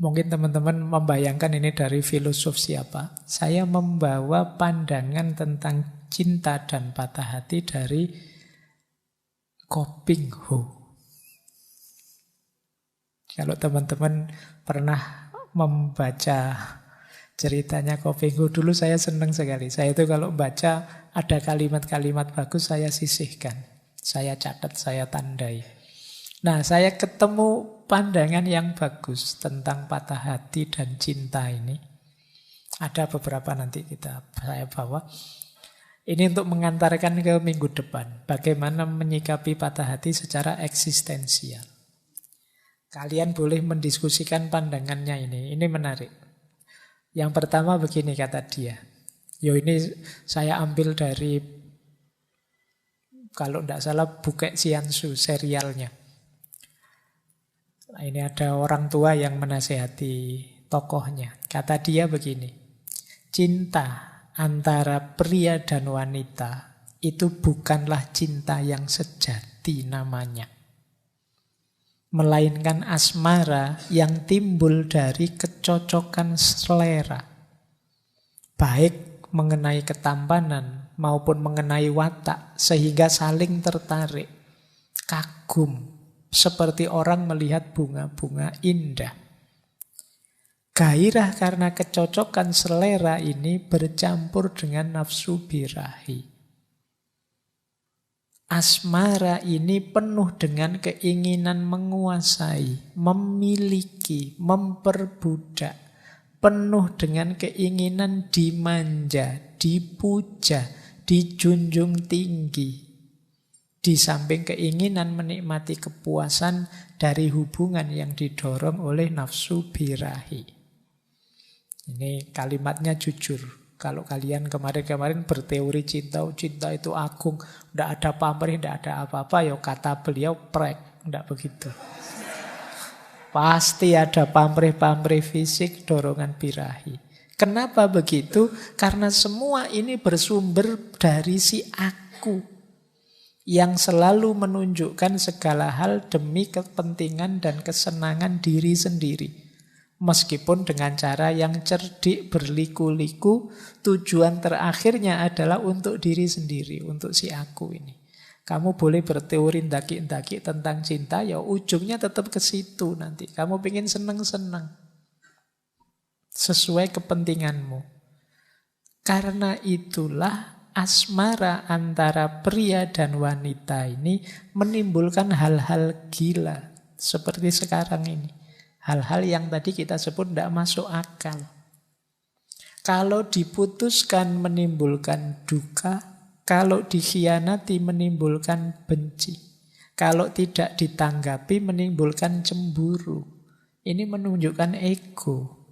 Mungkin teman-teman membayangkan ini dari filosof siapa. Saya membawa pandangan tentang cinta dan patah hati dari Ko Ping Ho. Kalau teman-teman pernah membaca ceritanya Ko Ping Ho, dulu saya senang sekali. Saya itu kalau baca ada kalimat-kalimat bagus, saya sisihkan. Saya catat, saya tandai. Nah, saya ketemu pandangan yang bagus tentang patah hati dan cinta ini. Ada beberapa nanti saya bawa. Ini untuk mengantarkan ke minggu depan. Bagaimana menyikapi patah hati secara eksistensial. Kalian boleh mendiskusikan pandangannya ini. Ini menarik. Yang pertama begini kata dia. Ini saya ambil dari, kalau tidak salah, Bukek Siansu, serialnya. Nah, ini ada orang tua yang menasehati tokohnya. Kata dia begini. Cinta antara pria dan wanita itu bukanlah cinta yang sejati namanya. Melainkan asmara yang timbul dari kecocokan selera. Baik mengenai ketampanan maupun mengenai watak, sehingga saling tertarik, kagum, seperti orang melihat bunga-bunga indah. Gairah karena kecocokan selera ini bercampur dengan nafsu birahi. Asmara ini penuh dengan keinginan menguasai, memiliki, memperbudak. Penuh dengan keinginan dimanja, dipuja, dijunjung tinggi. Di samping keinginan menikmati kepuasan dari hubungan yang didorong oleh nafsu birahi. Ini kalimatnya jujur. Kalau kalian kemarin-kemarin berteori cinta itu agung, tidak ada pamrih, tidak ada apa-apa, kata beliau prek, tidak begitu. Pasti ada pamrih-pamrih fisik, dorongan birahi. Kenapa begitu? Karena semua ini bersumber dari si aku yang selalu menunjukkan segala hal demi kepentingan dan kesenangan diri sendiri. Meskipun dengan cara yang cerdik, berliku-liku, tujuan terakhirnya adalah untuk diri sendiri, untuk si aku ini. Kamu boleh berteori ndaki-ndaki tentang cinta, ya ujungnya tetap ke situ nanti. Kamu pengen seneng-seneng. Sesuai kepentinganmu. Karena itulah asmara antara pria dan wanita ini menimbulkan hal-hal gila. Seperti sekarang ini. Hal-hal yang tadi kita sebut tidak masuk akal. Kalau diputuskan menimbulkan duka, kalau dikhianati menimbulkan benci. Kalau tidak ditanggapi menimbulkan cemburu. Ini menunjukkan ego.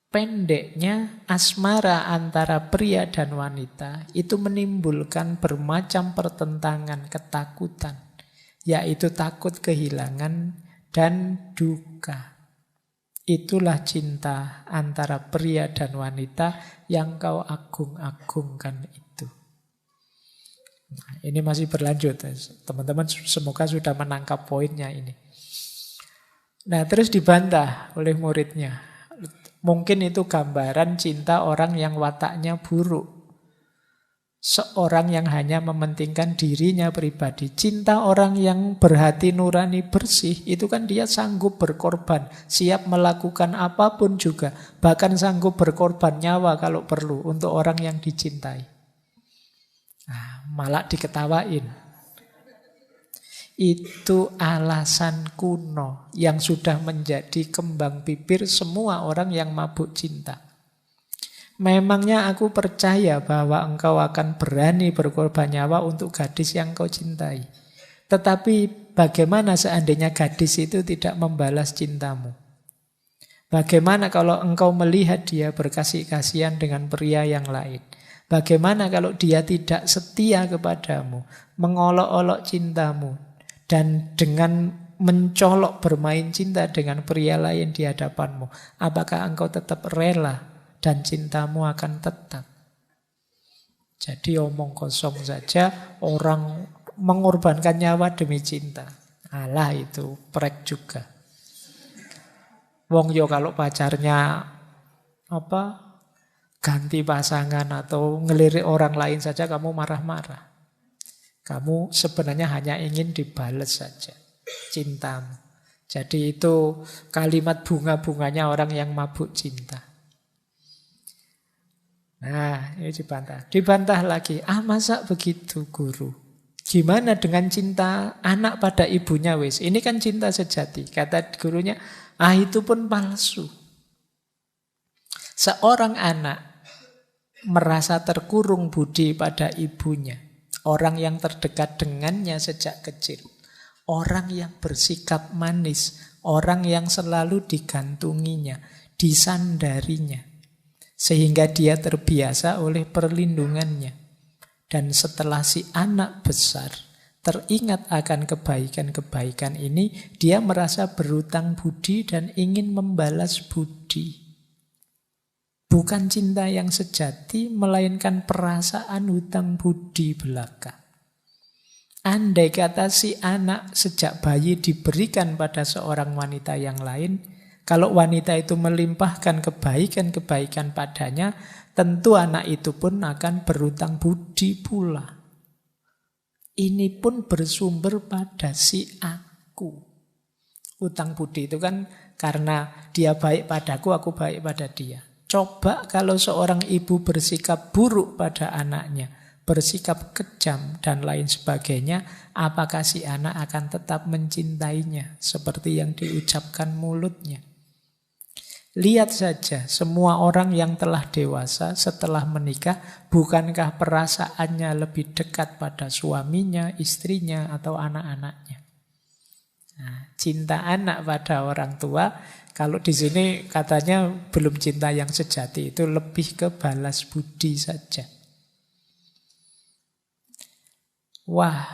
Pendeknya asmara antara pria dan wanita itu menimbulkan bermacam pertentangan, ketakutan. Yaitu takut kehilangan dan duka. Itulah cinta antara pria dan wanita yang kau agung-agungkan itu. Nah, ini masih berlanjut. Teman-teman semoga sudah menangkap poinnya ini. Nah, terus dibantah oleh muridnya. Mungkin itu gambaran cinta orang yang wataknya buruk. Seorang yang hanya mementingkan dirinya pribadi. Cinta orang yang berhati nurani bersih, itu kan dia sanggup berkorban. Siap melakukan apapun juga. Bahkan sanggup berkorban nyawa kalau perlu untuk orang yang dicintai. Nah, malah diketawain. Itu alasan kuno yang sudah menjadi kembang bibir semua orang yang mabuk cinta. Memangnya aku percaya bahwa engkau akan berani berkorban nyawa untuk gadis yang kau cintai. Tetapi bagaimana seandainya gadis itu tidak membalas cintamu? Bagaimana kalau engkau melihat dia berkasih-kasihan dengan pria yang lain? Bagaimana kalau dia tidak setia kepadamu, mengolok-olok cintamu, dan dengan mencolok bermain cinta dengan pria lain di hadapanmu? Apakah engkau tetap rela dan cintamu akan tetap? Jadi omong kosong saja, orang mengorbankan nyawa demi cinta. Alah itu, prek juga. Wong yo kalau pacarnya ganti pasangan atau ngelirik orang lain saja kamu marah-marah. Kamu sebenarnya hanya ingin dibales saja cintamu. Jadi itu kalimat bunga-bunganya orang yang mabuk cinta. Nah, ini dibantah. Dibantah lagi. Masa begitu guru? Gimana dengan cinta anak pada ibunya wis? Ini kan cinta sejati. Kata gurunya, itu pun palsu. Seorang anak merasa terkurung budi pada ibunya. Orang yang terdekat dengannya sejak kecil. Orang yang bersikap manis. Orang yang selalu digantunginya, disandarinya. Sehingga dia terbiasa oleh perlindungannya. Dan setelah si anak besar teringat akan kebaikan-kebaikan ini, dia merasa berutang budi dan ingin membalas budi. Bukan cinta yang sejati, melainkan perasaan hutang budi belaka. Andai kata si anak sejak bayi diberikan pada seorang wanita yang lain, kalau wanita itu melimpahkan kebaikan-kebaikan padanya, tentu anak itu pun akan berhutang budi pula. Ini pun bersumber pada si aku. Hutang budi itu kan karena dia baik padaku, aku baik pada dia. Coba kalau seorang ibu bersikap buruk pada anaknya, bersikap kejam dan lain sebagainya, apakah si anak akan tetap mencintainya seperti yang diucapkan mulutnya? Lihat saja semua orang yang telah dewasa setelah menikah, bukankah perasaannya lebih dekat pada suaminya, istrinya, atau anak-anaknya? Nah, cinta anak pada orang tua, kalau di sini katanya belum cinta yang sejati, itu lebih ke balas budi saja. Wah,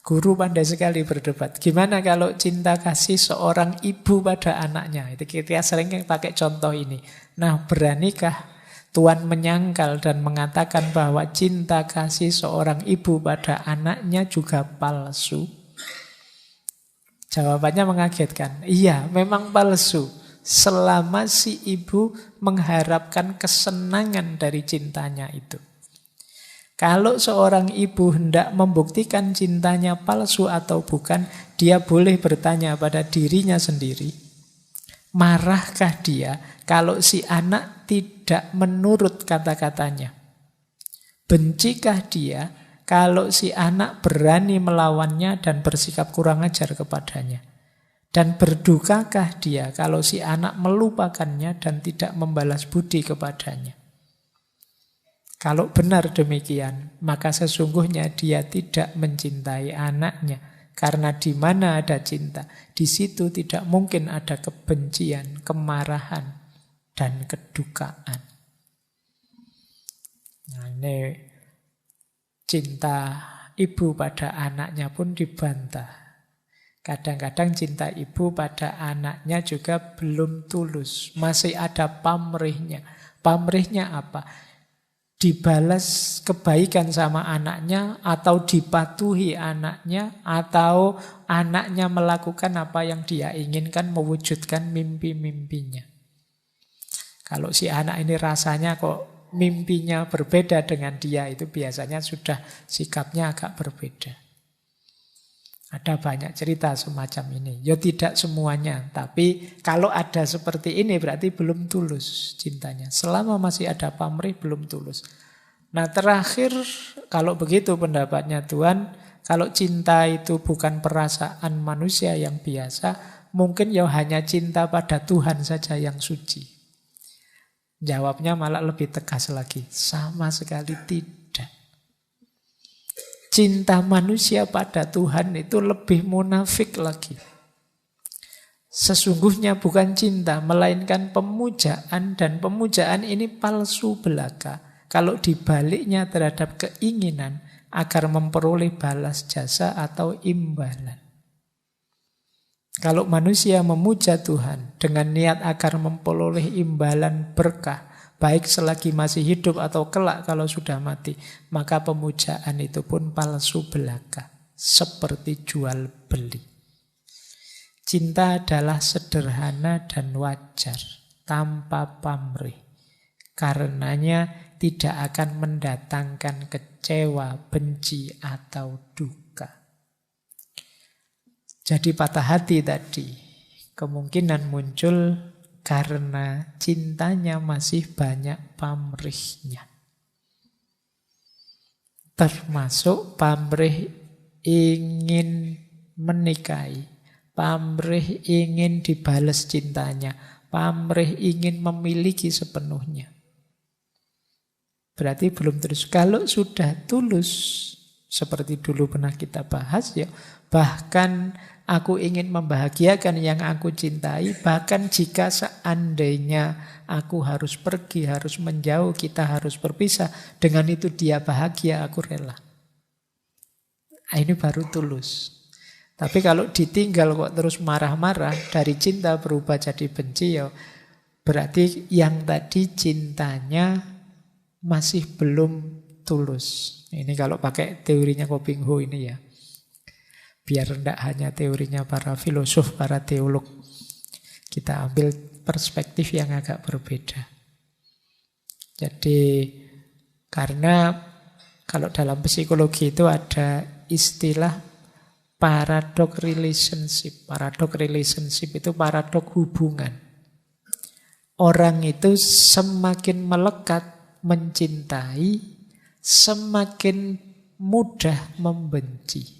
Guru pandai sekali berdebat. Gimana kalau cinta kasih seorang ibu pada anaknya? Itu kita sering pakai contoh ini. Nah, beranikah Tuhan menyangkal dan mengatakan bahwa cinta kasih seorang ibu pada anaknya juga palsu? Jawabannya mengagetkan. Iya, memang palsu. Selama si ibu mengharapkan kesenangan dari cintanya itu. Kalau seorang ibu hendak membuktikan cintanya palsu atau bukan, dia boleh bertanya pada dirinya sendiri. Marahkah dia kalau si anak tidak menurut kata-katanya? Bencikah dia kalau si anak berani melawannya dan bersikap kurang ajar kepadanya? Dan berdukakah dia kalau si anak melupakannya dan tidak membalas budi kepadanya? Kalau benar demikian, maka sesungguhnya dia tidak mencintai anaknya. Karena di mana ada cinta, di situ tidak mungkin ada kebencian, kemarahan, dan kedukaan. Nah, ini cinta ibu pada anaknya pun dibantah. Kadang-kadang cinta ibu pada anaknya juga belum tulus. Masih ada pamrihnya. Pamrihnya apa? Dibalas kebaikan sama anaknya, atau dipatuhi anaknya, atau anaknya melakukan apa yang dia inginkan, mewujudkan mimpi-mimpinya. Kalau si anak ini rasanya kok mimpinya berbeda dengan dia, itu biasanya sudah sikapnya agak berbeda. Ada banyak cerita semacam ini. Ya tidak semuanya, tapi kalau ada seperti ini berarti belum tulus cintanya. Selama masih ada pamrih belum tulus. Nah, terakhir kalau begitu pendapatnya Tuhan, kalau cinta itu bukan perasaan manusia yang biasa, mungkin ya hanya cinta pada Tuhan saja yang suci. Jawabnya malah lebih tegas lagi. Sama sekali tidak. Cinta manusia pada Tuhan itu lebih munafik lagi. Sesungguhnya bukan cinta, melainkan pemujaan, dan pemujaan ini palsu belaka. Kalau dibaliknya terhadap keinginan agar memperoleh balas jasa atau imbalan. Kalau manusia memuja Tuhan dengan niat agar memperoleh imbalan berkah, baik selagi masih hidup atau kelak kalau sudah mati, maka pemujaan itu pun palsu belaka, seperti jual beli. Cinta adalah sederhana dan wajar, tanpa pamrih. Karenanya tidak akan mendatangkan kecewa, benci, atau duka. Jadi patah hati tadi kemungkinan muncul karena cintanya masih banyak pamrihnya. Termasuk pamrih ingin menikahi, pamrih ingin dibalas cintanya, pamrih ingin memiliki sepenuhnya. Berarti belum tulus. Kalau sudah tulus, seperti dulu pernah kita bahas ya, bahkan aku ingin membahagiakan yang aku cintai, bahkan jika seandainya aku harus pergi, harus menjauh, kita harus berpisah, dengan itu dia bahagia, aku rela. Nah, ini baru tulus. Tapi kalau ditinggal kok terus marah-marah, dari cinta berubah jadi benci, ya berarti yang tadi cintanya masih belum tulus. Ini kalau pakai teorinya Koping Ho ini ya. Biar tidak hanya teorinya para filosof, para teolog. Kita ambil perspektif yang agak berbeda. Jadi karena kalau dalam psikologi itu ada istilah paradox relationship. Paradox relationship itu paradox hubungan. Orang itu semakin melekat mencintai, semakin mudah membenci.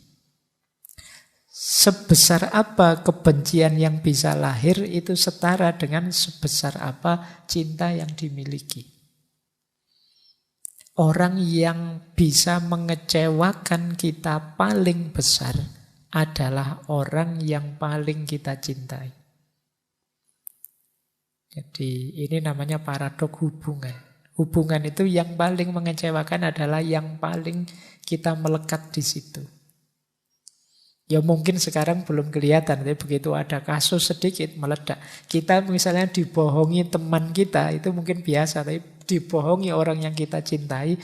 Sebesar apa kebencian yang bisa lahir itu setara dengan sebesar apa cinta yang dimiliki. Orang yang bisa mengecewakan kita paling besar adalah orang yang paling kita cintai. Jadi ini namanya paradoks hubungan. Hubungan itu yang paling mengecewakan adalah yang paling kita melekat di situ. Ya mungkin sekarang belum kelihatan, tapi begitu ada kasus sedikit meledak. Kita misalnya dibohongi teman kita, itu mungkin biasa, tapi dibohongi orang yang kita cintai,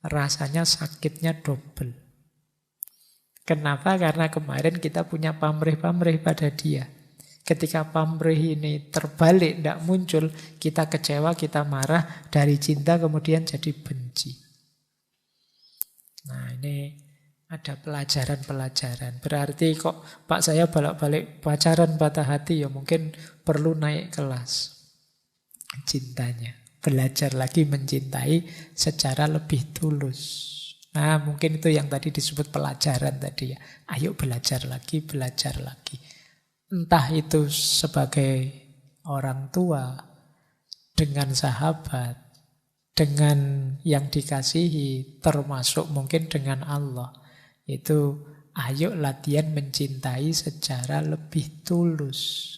rasanya sakitnya double. Kenapa? Karena kemarin kita punya pamrih-pamrih pada dia. Ketika pamrih ini terbalik, tidak muncul, kita kecewa, kita marah, dari cinta kemudian jadi benci. Nah ini ada pelajaran-pelajaran. Berarti kok Pak saya balik-balik pacaran patah hati, ya mungkin perlu naik kelas cintanya. Belajar lagi mencintai secara lebih tulus. Nah mungkin itu yang tadi disebut pelajaran tadi ya. Ayo belajar lagi, belajar lagi. Entah itu sebagai orang tua, dengan sahabat, dengan yang dikasihi, termasuk mungkin dengan Allah. Itu ayo latihan mencintai secara lebih tulus.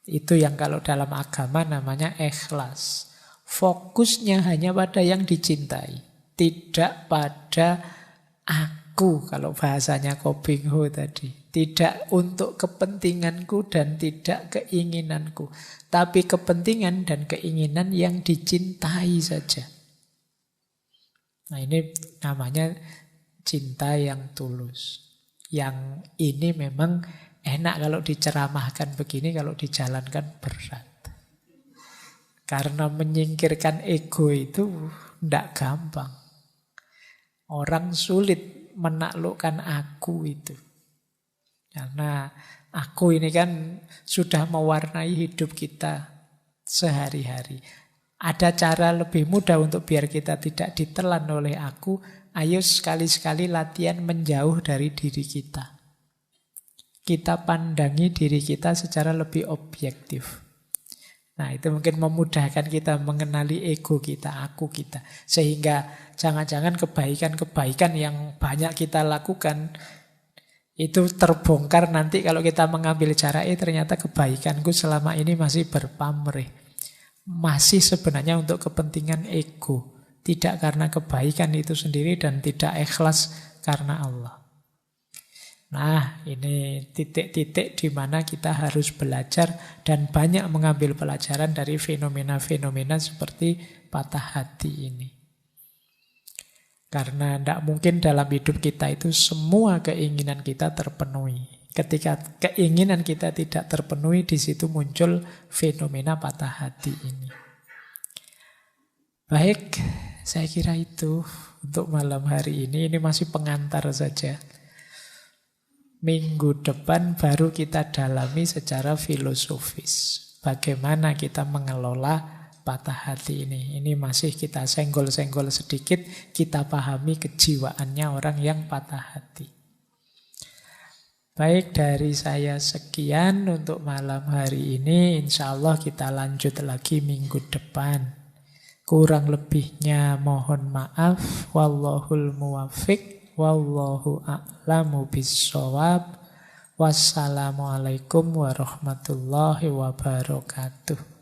Itu yang kalau dalam agama namanya ikhlas. Fokusnya hanya pada yang dicintai, tidak pada aku, kalau bahasanya Ko Bing Ho tadi. Tidak untuk kepentinganku dan tidak keinginanku, tapi kepentingan dan keinginan yang dicintai saja. Nah ini namanya cinta yang tulus. Yang ini memang enak kalau diceramahkan begini, kalau dijalankan berat. Karena menyingkirkan ego itu tidak gampang. Orang sulit menaklukkan aku itu. Karena aku ini kan sudah mewarnai hidup kita sehari-hari. Ada cara lebih mudah untuk biar kita tidak ditelan oleh aku. Ayo sekali-sekali latihan menjauh dari diri kita. Kita pandangi diri kita secara lebih objektif. Nah itu mungkin memudahkan kita mengenali ego kita, aku kita. Sehingga jangan-jangan kebaikan-kebaikan yang banyak kita lakukan itu terbongkar nanti kalau kita mengambil cara ternyata kebaikanku selama ini masih berpamrih. Masih sebenarnya untuk kepentingan ego. Tidak karena kebaikan itu sendiri dan tidak ikhlas karena Allah. Nah, ini titik-titik di mana kita harus belajar dan banyak mengambil pelajaran dari fenomena-fenomena seperti patah hati ini. Karena tidak mungkin dalam hidup kita itu semua keinginan kita terpenuhi. Ketika keinginan kita tidak terpenuhi, di situ muncul fenomena patah hati ini. Baik, saya kira itu untuk malam hari ini. Ini masih pengantar saja. Minggu depan baru kita dalami secara filosofis. Bagaimana kita mengelola patah hati ini. Ini masih kita senggol-senggol sedikit, kita pahami kejiwaannya orang yang patah hati. Baik, dari saya sekian untuk malam hari ini. Insya Allah kita lanjut lagi minggu depan. Kurang lebihnya mohon maaf. Wallahul muwaffiq. Wallahu a'lamu bissawab. Wassalamualaikum warahmatullahi wabarakatuh.